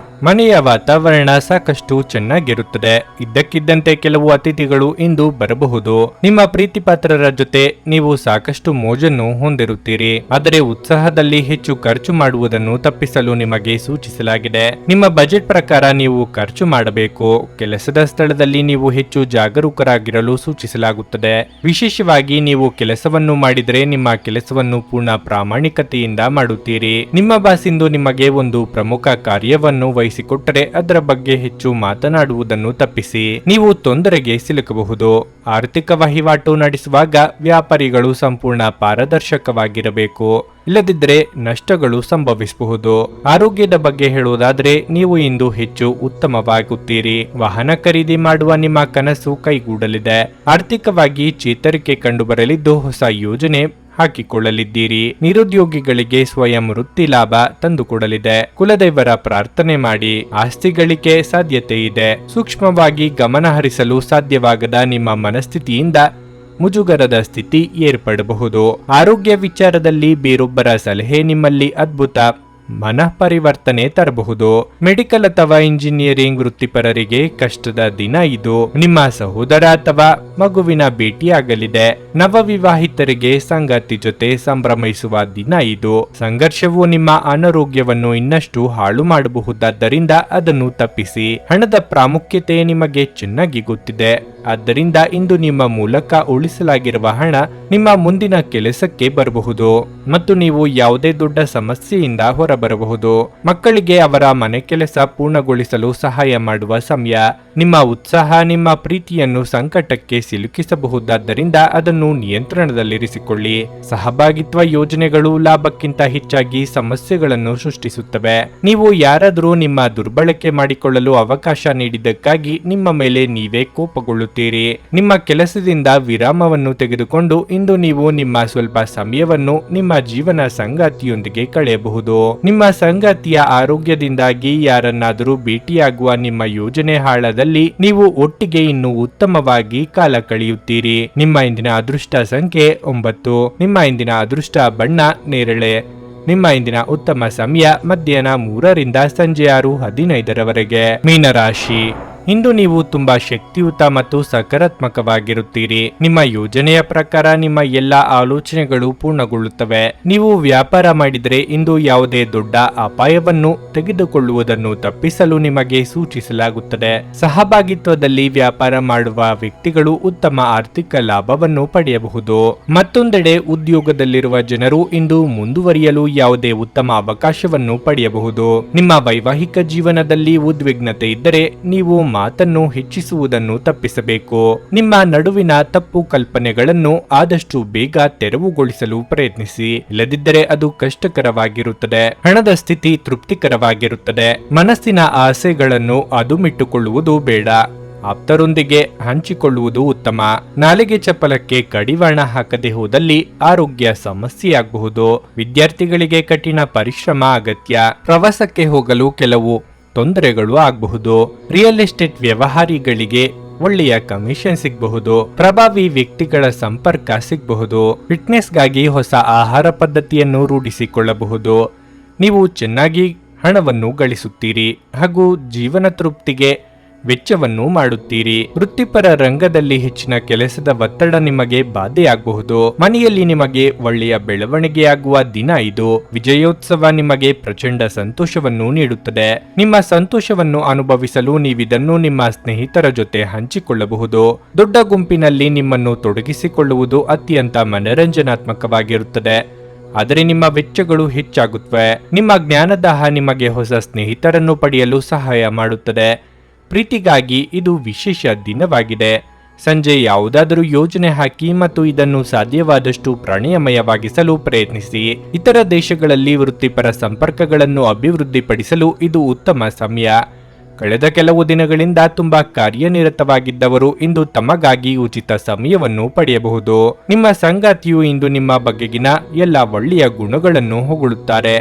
ಮನೆಯ ವಾತಾವರಣ ಸಾಕಷ್ಟು ಚೆನ್ನಾಗಿರುತ್ತದೆ. ಇದ್ದಕ್ಕಿದ್ದಂತೆ ಕೆಲವು ಅತಿಥಿಗಳು ಇಂದು ಬರಬಹುದು. ನಿಮ್ಮ ಪ್ರೀತಿಪಾತ್ರರ ಜೊತೆ ನೀವು ಸಾಕಷ್ಟು ಮೋಜನ್ನು ಹೊಂದಿರುತ್ತೀರಿ. ಆದರೆ ಉತ್ಸಾಹದಲ್ಲಿ ಹೆಚ್ಚು ಖರ್ಚು ಮಾಡುವುದನ್ನು ತಪ್ಪಿಸಲು ನಿಮಗೆ ಸೂಚಿಸಲಾಗಿದೆ. ನಿಮ್ಮ ಬಜೆಟ್ ಪ್ರಕಾರ ನೀವು ಖರ್ಚು ಮಾಡಬೇಕು. ಕೆಲಸದ ಸ್ಥಳದಲ್ಲಿ ನೀವು ಹೆಚ್ಚು ಜಾಗರೂಕರಾಗಿರಲು ಸೂಚಿಸಲಾಗುತ್ತದೆ. ವಿಶೇಷವಾಗಿ ನೀವು ಕೆಲಸವನ್ನು ಮಾಡಿದರೆ ನಿಮ್ಮ ಕೆಲಸವನ್ನು ಪೂರ್ಣ ಪ್ರಾಮಾಣಿಕತೆಯಿಂದ ಮಾಡುತ್ತೀರಿ. ನಿಮ್ಮ ಬಾಸ್ ಇಂದು ನಿಮಗೆ ಒಂದು ಪ್ರಮುಖ ಕಾರ್ಯವನ್ನು ಕೊಟ್ಟರೆ ಅದರ ಬಗ್ಗೆ ಹೆಚ್ಚು ಮಾತನಾಡುವುದನ್ನು ತಪ್ಪಿಸಿ. ನೀವು ತೊಂದರೆಗೆ ಸಿಲುಕಬಹುದು. ಆರ್ಥಿಕ ವಹಿವಾಟು ನಡೆಸುವಾಗ ವ್ಯಾಪಾರಿಗಳು ಸಂಪೂರ್ಣ ಪಾರದರ್ಶಕವಾಗಿರಬೇಕು. ಇಲ್ಲದಿದ್ದರೆ ನಷ್ಟಗಳು ಸಂಭವಿಸಬಹುದು. ಆರೋಗ್ಯದ ಬಗ್ಗೆ ಹೇಳುವುದಾದರೆ ನೀವು ಇಂದು ಹೆಚ್ಚು ಉತ್ತಮವಾಗುತ್ತೀರಿ. ವಾಹನ ಖರೀದಿ ಮಾಡುವ ನಿಮ್ಮ ಕನಸು ಕೈಗೂಡಲಿದೆ. ಆರ್ಥಿಕವಾಗಿ ಚೇತರಿಕೆ ಕಂಡುಬರಲಿದ್ದು ಹೊಸ ಯೋಜನೆ ಹಾಕಿಕೊಳ್ಳಲಿದ್ದೀರಿ. ನಿರುದ್ಯೋಗಿಗಳಿಗೆ ಸ್ವಯಂ ವೃತ್ತಿ ಲಾಭ ತಂದುಕೊಡಲಿದೆ. ಕುಲದೈವರ ಪ್ರಾರ್ಥನೆ ಮಾಡಿ. ಆಸ್ತಿ ಗಳಿಕೆ ಸಾಧ್ಯತೆ ಇದೆ. ಸೂಕ್ಷ್ಮವಾಗಿ ಗಮನ ಹರಿಸಲು ಸಾಧ್ಯವಾಗದ ನಿಮ್ಮ ಮನಸ್ಥಿತಿಯಿಂದ ಮುಜುಗರದ ಸ್ಥಿತಿ ಏರ್ಪಡಬಹುದು. ಆರೋಗ್ಯ ವಿಚಾರದಲ್ಲಿ ಬೇರೊಬ್ಬರ ಸಲಹೆ ನಿಮ್ಮಲ್ಲಿ ಅದ್ಭುತ ಮನಃ ಪರಿವರ್ತನೆ ತರಬಹುದು. ಮೆಡಿಕಲ್ ಅಥವಾ ಇಂಜಿನಿಯರಿಂಗ್ ವೃತ್ತಿಪರರಿಗೆ ಕಷ್ಟದ ದಿನ ಇದು. ನಿಮ್ಮ ಸಹೋದರ ಅಥವಾ ಮಗುವಿನ ಭೇಟಿಯಾಗಲಿದೆ. ನವವಿವಾಹಿತರಿಗೆ ಸಂಗಾತಿ ಜೊತೆ ಸಂಭ್ರಮಿಸುವ ದಿನ ಇದು. ಸಂಘರ್ಷವು ನಿಮ್ಮ ಅನಾರೋಗ್ಯವನ್ನು ಇನ್ನಷ್ಟು ಹಾಳು ಮಾಡಬಹುದಾದ್ದರಿಂದ ಅದನ್ನು ತಪ್ಪಿಸಿ. ಹಣದ ಪ್ರಾಮುಖ್ಯತೆ ನಿಮಗೆ ಚೆನ್ನಾಗಿ ಗೊತ್ತಿದೆ. ಆದ್ದರಿಂದ ಇಂದು ನಿಮ್ಮ ಮೂಲಕ ಉಳಿಸಲಾಗಿರುವ ಹಣ ನಿಮ್ಮ ಮುಂದಿನ ಕೆಲಸಕ್ಕೆ ಬರಬಹುದು ಮತ್ತು ನೀವು ಯಾವುದೇ ದೊಡ್ಡ ಸಮಸ್ಯೆಯಿಂದ ಹೊರಬರಬಹುದು. ಮಕ್ಕಳಿಗೆ ಅವರ ಮನೆ ಕೆಲಸ ಪೂರ್ಣಗೊಳಿಸಲು ಸಹಾಯ ಮಾಡುವ ಸಮಯ. ನಿಮ್ಮ ಉತ್ಸಾಹ ನಿಮ್ಮ ಪ್ರೀತಿಯನ್ನು ಸಂಕಟಕ್ಕೆ ಸಿಲುಕಿಸಬಹುದಾದ್ದರಿಂದ ಅದನ್ನು ನಿಯಂತ್ರಣದಲ್ಲಿರಿಸಿಕೊಳ್ಳಿ. ಸಹಭಾಗಿತ್ವ ಯೋಜನೆಗಳು ಲಾಭಕ್ಕಿಂತ ಹೆಚ್ಚಾಗಿ ಸಮಸ್ಯೆಗಳನ್ನು ಸೃಷ್ಟಿಸುತ್ತವೆ. ನೀವು ಯಾರಾದರೂ ನಿಮ್ಮ ದುರ್ಬಳಕೆ ಮಾಡಿಕೊಳ್ಳಲು ಅವಕಾಶ ನೀಡಿದ್ದಕ್ಕಾಗಿ ನಿಮ್ಮ ಮೇಲೆ ನೀವೇ ಕೋಪಗೊಳ್ಳುತ್ತೀರಿ. ನಿಮ್ಮ ಕೆಲಸದಿಂದ ವಿರಾಮವನ್ನು ತೆಗೆದುಕೊಂಡು ಇಂದು ನೀವು ನಿಮ್ಮ ಸ್ವಲ್ಪ ಸಮಯವನ್ನು ನಿಮ್ಮ ಜೀವನ ಸಂಗಾತಿಯೊಂದಿಗೆ ಕಳೆಯಬಹುದು. ನಿಮ್ಮ ಸಂಗಾತಿಯ ಆರೋಗ್ಯದಿಂದಾಗಿ ಯಾರನ್ನಾದರೂ ಭೇಟಿಯಾಗುವ ನಿಮ್ಮ ಯೋಜನೆ ಹಾಳದಲ್ಲಿ ನೀವು ಒಟ್ಟಿಗೆ ಇನ್ನೂ ಉತ್ತಮವಾಗಿ ಕಾಲ ಕಳೆಯುತ್ತೀರಿ. ನಿಮ್ಮ ಇಂದಿನ ಅದೃಷ್ಟ ಸಂಖ್ಯೆ 9. ನಿಮ್ಮ ಇಂದಿನ ಅದೃಷ್ಟ ಬಣ್ಣ ನೇರಳೆ. ನಿಮ್ಮ ಇಂದಿನ ಉತ್ತಮ ಸಮಯ ಮಧ್ಯಾಹ್ನ 3 ರಿಂದ ಸಂಜೆ 6:15 ಮೀನರಾಶಿ. ಇಂದು ನೀವು ತುಂಬಾ ಶಕ್ತಿಯುತ ಮತ್ತು ಸಕಾರಾತ್ಮಕವಾಗಿರುತ್ತೀರಿ. ನಿಮ್ಮ ಯೋಜನೆಯ ಪ್ರಕಾರ ನಿಮ್ಮ ಎಲ್ಲಾ ಆಲೋಚನೆಗಳು ಪೂರ್ಣಗೊಳ್ಳುತ್ತವೆ. ನೀವು ವ್ಯಾಪಾರ ಮಾಡಿದರೆ ಇಂದು ಯಾವುದೇ ದೊಡ್ಡ ಅಪಾಯವನ್ನು ತೆಗೆದುಕೊಳ್ಳುವುದನ್ನು ತಪ್ಪಿಸಲು ನಿಮಗೆ ಸೂಚಿಸಲಾಗುತ್ತದೆ. ಸಹಭಾಗಿತ್ವದಲ್ಲಿ ವ್ಯಾಪಾರ ಮಾಡುವ ವ್ಯಕ್ತಿಗಳು ಉತ್ತಮ ಆರ್ಥಿಕ ಲಾಭವನ್ನು ಪಡೆಯಬಹುದು. ಮತ್ತೊಂದೆಡೆ ಉದ್ಯೋಗದಲ್ಲಿರುವ ಜನರು ಇಂದು ಮುಂದುವರಿಯಲು ಯಾವುದೇ ಉತ್ತಮ ಅವಕಾಶವನ್ನು ಪಡೆಯಬಹುದು. ನಿಮ್ಮ ವೈವಾಹಿಕ ಜೀವನದಲ್ಲಿ ಉದ್ವಿಗ್ನತೆ ಇದ್ದರೆ ನೀವು ಮಾತನ್ನು ಹೆಚ್ಚಿಸುವುದನ್ನು ತಪ್ಪಿಸಬೇಕು. ನಿಮ್ಮ ನಡುವಿನ ತಪ್ಪು ಕಲ್ಪನೆಗಳನ್ನು ಆದಷ್ಟು ಬೇಗ ತೆರವುಗೊಳಿಸಲು ಪ್ರಯತ್ನಿಸಿ. ಇಲ್ಲದಿದ್ದರೆ ಅದು ಕಷ್ಟಕರವಾಗಿರುತ್ತದೆ. ಹಣದ ಸ್ಥಿತಿ ತೃಪ್ತಿಕರವಾಗಿರುತ್ತದೆ. ಮನಸ್ಸಿನ ಆಸೆಗಳನ್ನು ಅದುಮಿಟ್ಟುಕೊಳ್ಳುವುದು ಬೇಡ. ಆಪ್ತರೊಂದಿಗೆ ಹಂಚಿಕೊಳ್ಳುವುದು ಉತ್ತಮ. ನಾಲಿಗೆ ಚಪ್ಪಲಕ್ಕೆ ಕಡಿವಾಣ ಹಾಕದೆ ಹೋದಲ್ಲಿ ಆರೋಗ್ಯ ಸಮಸ್ಯೆಯಾಗಬಹುದು. ವಿದ್ಯಾರ್ಥಿಗಳಿಗೆ ಕಠಿಣ ಪರಿಶ್ರಮ ಅಗತ್ಯ. ಪ್ರವಾಸಕ್ಕೆ ಹೋಗಲು ಕೆಲವು ತೊಂದರೆಗಳು ಆಗಬಹುದು. ರಿಯಲ್ ಎಸ್ಟೇಟ್ ವ್ಯವಹಾರಿಗಳಿಗೆ ಒಳ್ಳೆಯ ಕಮಿಷನ್ ಸಿಗಬಹುದು. ಪ್ರಭಾವಿ ವ್ಯಕ್ತಿಗಳ ಸಂಪರ್ಕ ಸಿಗಬಹುದು. ಫಿಟ್ನೆಸ್ಗಾಗಿ ಹೊಸ ಆಹಾರ ಪದ್ಧತಿಯನ್ನು ರೂಢಿಸಿಕೊಳ್ಳಬಹುದು. ನೀವು ಚೆನ್ನಾಗಿ ಹಣವನ್ನು ಗಳಿಸುತ್ತೀರಿ ಹಾಗೂ ಜೀವನ ತೃಪ್ತಿಗೆ ವೆಚ್ಚವನ್ನು ಮಾಡುತ್ತೀರಿ. ವೃತ್ತಿಪರ ರಂಗದಲ್ಲಿ ಹೆಚ್ಚಿನ ಕೆಲಸದ ಒತ್ತಡ ನಿಮಗೆ ಬಾಧೆಯಾಗಬಹುದು. ಮನೆಯಲ್ಲಿ ನಿಮಗೆ ಒಳ್ಳೆಯ ಬೆಳವಣಿಗೆಯಾಗುವ ದಿನ ಇದು. ವಿಜಯೋತ್ಸವ ನಿಮಗೆ ಪ್ರಚಂಡ ಸಂತೋಷವನ್ನು ನೀಡುತ್ತದೆ. ನಿಮ್ಮ ಸಂತೋಷವನ್ನು ಅನುಭವಿಸಲು ನೀವಿದನ್ನು ನಿಮ್ಮ ಸ್ನೇಹಿತರ ಜೊತೆ ಹಂಚಿಕೊಳ್ಳಬಹುದು. ದೊಡ್ಡ ಗುಂಪಿನಲ್ಲಿ ನಿಮ್ಮನ್ನು ತೊಡಗಿಸಿಕೊಳ್ಳುವುದು ಅತ್ಯಂತ ಮನರಂಜನಾತ್ಮಕವಾಗಿರುತ್ತದೆ. ಆದರೆ ನಿಮ್ಮ ವೆಚ್ಚಗಳು ಹೆಚ್ಚಾಗುತ್ತವೆ. ನಿಮ್ಮ ಜ್ಞಾನದಾಹ ನಿಮಗೆ ಹೊಸ ಸ್ನೇಹಿತರನ್ನು ಪಡೆಯಲು ಸಹಾಯ ಮಾಡುತ್ತದೆ. ಪ್ರೀತಿಗಾಗಿ ಇದು ವಿಶೇಷ ದಿನವಾಗಿದೆ. ಸಂಜೆ ಯಾವುದಾದರೂ ಯೋಜನೆ ಹಾಕಿ ಮತ್ತು ಇದನ್ನು ಸಾಧ್ಯವಾದಷ್ಟು ಪ್ರಣಯಮಯವಾಗಿಸಲು ಪ್ರಯತ್ನಿಸಿ. ಇತರ ದೇಶಗಳಲ್ಲಿ ವೃತ್ತಿಪರ ಸಂಪರ್ಕಗಳನ್ನು ಅಭಿವೃದ್ಧಿಪಡಿಸಲು ಇದು ಉತ್ತಮ ಸಮಯ. ಕಳೆದ ಕೆಲವು ದಿನಗಳಿಂದ ತುಂಬಾ ಕಾರ್ಯನಿರತವಾಗಿದ್ದವರು ಇಂದು ತಮಗಾಗಿ ಉಚಿತ ಸಮಯವನ್ನು ಪಡೆಯಬಹುದು. ನಿಮ್ಮ ಸಂಗಾತಿಯು ಇಂದು ನಿಮ್ಮ ಬಗೆಗಿನ ಎಲ್ಲ ಒಳ್ಳೆಯ ಗುಣಗಳನ್ನು ಹೊಗಳುತ್ತಾರೆ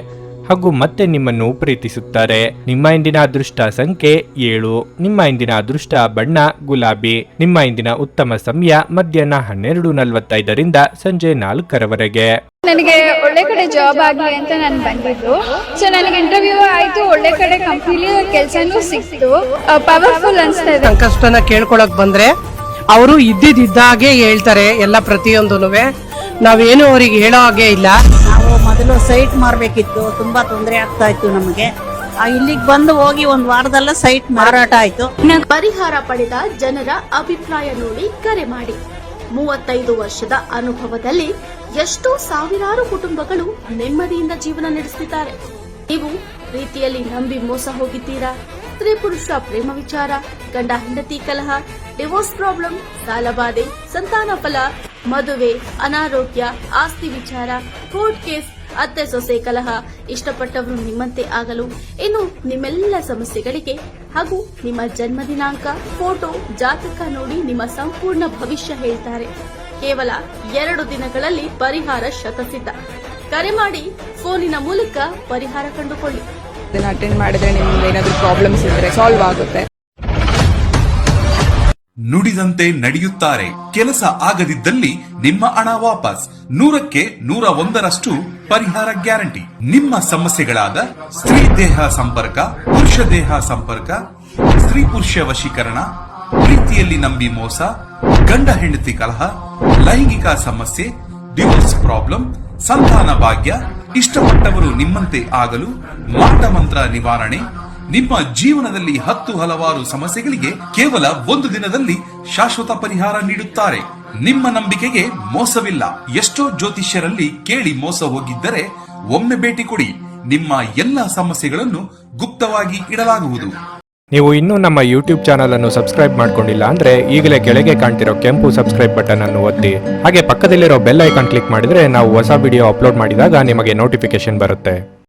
ಹಾಗೂ ಮತ್ತೆ ನಿಮ್ಮನ್ನು ಪ್ರೀತಿಸುತ್ತಾರೆ. ನಿಮ್ಮ ಇಂದಿನ ಅದೃಷ್ಟ ಸಂಖ್ಯೆ 7. ನಿಮ್ಮ ಇಂದಿನ ಅದೃಷ್ಟ ಬಣ್ಣ ಗುಲಾಬಿ. ನಿಮ್ಮ ಇಂದಿನ ಉತ್ತಮ ಸಮಯ ಮಧ್ಯಾಹ್ನ 12:45 ಸಂಜೆ 4 ನನಗೆ ಒಳ್ಳೆ ಕಡೆ ಜಾಬ್ ಆಗಲಿ ಅಂತ ನಾನು ಬಂದಿದ್ದು. ಸೊ ನನಗೆ ಇಂಟರ್ವ್ಯೂ ಆಯ್ತು, ಒಳ್ಳೆ ಕಡೆ ಕಂಪ್ನಿಲಿ ಕೆಲಸನೂ ಸಿಕ್ತು. ಪವರ್ಫುಲ್ ಅನ್ಸ್ತಾ ಇದೆ. ಸಂಕಷ್ಟನ ಕೇಳ್ಕೊಳಕ್ ಬಂದ್ರೆ ಅವರು ಇದ್ದಿದ್ದಾಗೆ ಹೇಳ್ತಾರೆ ಎಲ್ಲ ಪ್ರತಿಯೊಂದೂನುವೆ. ನಾವೇನು ಅವ್ರಿಗೆ ಹೇಳೋ ಹಾಗೆ ಇಲ್ಲ. ನಾವು ಮೊದಲು ಸೈಟ್ ಮಾರಬೇಕಿತ್ತು, ತುಂಬಾ ತೊಂದರೆ ಆಗ್ತಾ ಇತ್ತು ನಮಗೆ. ಇಲ್ಲಿಗೆ ಬಂದು ಹೋಗಿ ಒಂದು ವಾರದಲ್ಲ ಸೈಟ್ ಮಾರಾಟ ಆಯ್ತು. ಪರಿಹಾರ ಪಡೆದ ಜನರ ಅಭಿಪ್ರಾಯ ನೋಡಿ ಕರೆ ಮಾಡಿ. 35 ವರ್ಷದ ಅನುಭವದಲ್ಲಿ ಎಷ್ಟೋ ಸಾವಿರಾರು ಕುಟುಂಬಗಳು ನೆಮ್ಮದಿಯಿಂದ ಜೀವನ ನಡೆಸುತ್ತಿದ್ದಾರೆ. ನೀವು ಪ್ರೀತಿಯಲ್ಲಿ ನಂಬಿ ಮೋಸ ಹೋಗಿದ್ದೀರಾ? ಸ್ತ್ರೀ ಪುರುಷ ಪ್ರೇಮ ವಿಚಾರ, ಗಂಡ ಹೆಂಡತಿ ಕಲಹ, ಡಿವೋರ್ಸ್ ಪ್ರಾಬ್ಲಮ್, ಸಾಲಬಾಧೆ, ಸಂತಾನ ಫಲ, ಮದುವೆ, ಅನಾರೋಗ್ಯ, ಆಸ್ತಿ ವಿಚಾರ, ಕೋರ್ಟ್ ಕೇಸ್, ಅತ್ತೆ ಸೊಸೆ ಕಲಹ, ಇಷ್ಟಪಟ್ಟವರು ನಿಮ್ಮಂತೆ ಆಗಲು, ಇನ್ನು ನಿಮ್ಮೆಲ್ಲ ಸಮಸ್ಯೆಗಳಿಗೆ ಹಾಗೂ ನಿಮ್ಮ ಜನ್ಮ ದಿನಾಂಕ, ಫೋಟೋ, ಜಾತಕ ನೋಡಿ ನಿಮ್ಮ ಸಂಪೂರ್ಣ ಭವಿಷ್ಯ ಹೇಳ್ತಾರೆ. ಕೇವಲ 2 ದಿನಗಳಲ್ಲಿ ಪರಿಹಾರ ಶತಸಿದ್ಧ. ಕರೆ ಮಾಡಿ ಫೋನಿನ ಮೂಲಕ ಪರಿಹಾರ ಕಂಡುಕೊಳ್ಳಿ. ಅಟೆಂಡ್ ಮಾಡಿದ್ರೆ ನಿಮ್ಗೆ ಏನಾದರೂ ಪ್ರಾಬ್ಲಮ್ಸ್ ಇದ್ರೆ ಸಾಲ್ವ್ ಆಗುತ್ತೆ. ನುಡಿದಂತೆ ನಡೆಯುತ್ತಾರೆ. ಕೆಲಸ ಆಗದಿದ್ದಲ್ಲಿ ನಿಮ್ಮ ಹಣ ವಾಪಸ್. 100ಕ್ಕೆ 101ರಷ್ಟು ಪರಿಹಾರ ಗ್ಯಾರಂಟಿ. ನಿಮ್ಮ ಸಮಸ್ಯೆಗಳಾದ ಸ್ತ್ರೀ ದೇಹ ಸಂಪರ್ಕ, ಪುರುಷ ದೇಹ ಸಂಪರ್ಕ, ಸ್ತ್ರೀ ಪುರುಷ ವಶೀಕರಣ, ಪ್ರೀತಿಯಲ್ಲಿ ನಂಬಿ ಮೋಸ, ಗಂಡ ಹೆಂಡತಿ ಕಲಹ, ಲೈಂಗಿಕ ಸಮಸ್ಯೆ, ಡಿವೋರ್ಸ್ ಪ್ರಾಬ್ಲಮ್, ಸಂತಾನ ಭಾಗ್ಯ, ಇಷ್ಟಪಟ್ಟವರು ನಿಮ್ಮಂತೆ ಆಗಲು, ಮಾಟ ಮಂತ್ರ ನಿವಾರಣೆ, ನಿಮ್ಮ ಜೀವನದಲ್ಲಿ 10 ಹಲವಾರು ಸಮಸ್ಯೆಗಳಿಗೆ ಕೇವಲ 1 ದಿನದಲ್ಲಿ ಶಾಶ್ವತ ಪರಿಹಾರ ನೀಡುತ್ತಾರೆ. ನಿಮ್ಮ ನಂಬಿಕೆಗೆ ಮೋಸವಿಲ್ಲ. ಎಷ್ಟೋ ಜ್ಯೋತಿಷ್ಯರಲ್ಲಿ ಕೇಳಿ ಮೋಸ ಹೋಗಿದ್ದರೆ ಒಮ್ಮೆ ಭೇಟಿ ಕೊಡಿ. ನಿಮ್ಮ ಎಲ್ಲ ಸಮಸ್ಯೆಗಳನ್ನು ಗುಪ್ತವಾಗಿ ಇಡಲಾಗುವುದು. ನೀವು ಇನ್ನೂ ನಮ್ಮ ಯೂಟ್ಯೂಬ್ ಚಾನಲ್ ಅನ್ನು ಸಬ್ಸ್ಕ್ರೈಬ್ ಮಾಡ್ಕೊಂಡಿಲ್ಲ ಅಂದ್ರೆ ಈಗಲೇ ಕೆಳಗೆ ಕಾಣ್ತಿರೋ ಕೆಂಪು ಸಬ್ಸ್ಕ್ರೈಬ್ ಬಟನ್ ಅನ್ನು ಒತ್ತಿ. ಹಾಗೆ ಪಕ್ಕದಲ್ಲಿರೋ ಬೆಲ್ ಐಕಾನ್ ಕ್ಲಿಕ್ ಮಾಡಿದ್ರೆ ನಾವು ಹೊಸ ವಿಡಿಯೋ ಅಪ್ಲೋಡ್ ಮಾಡಿದಾಗ ನಿಮಗೆ ನೋಟಿಫಿಕೇಶನ್ ಬರುತ್ತೆ.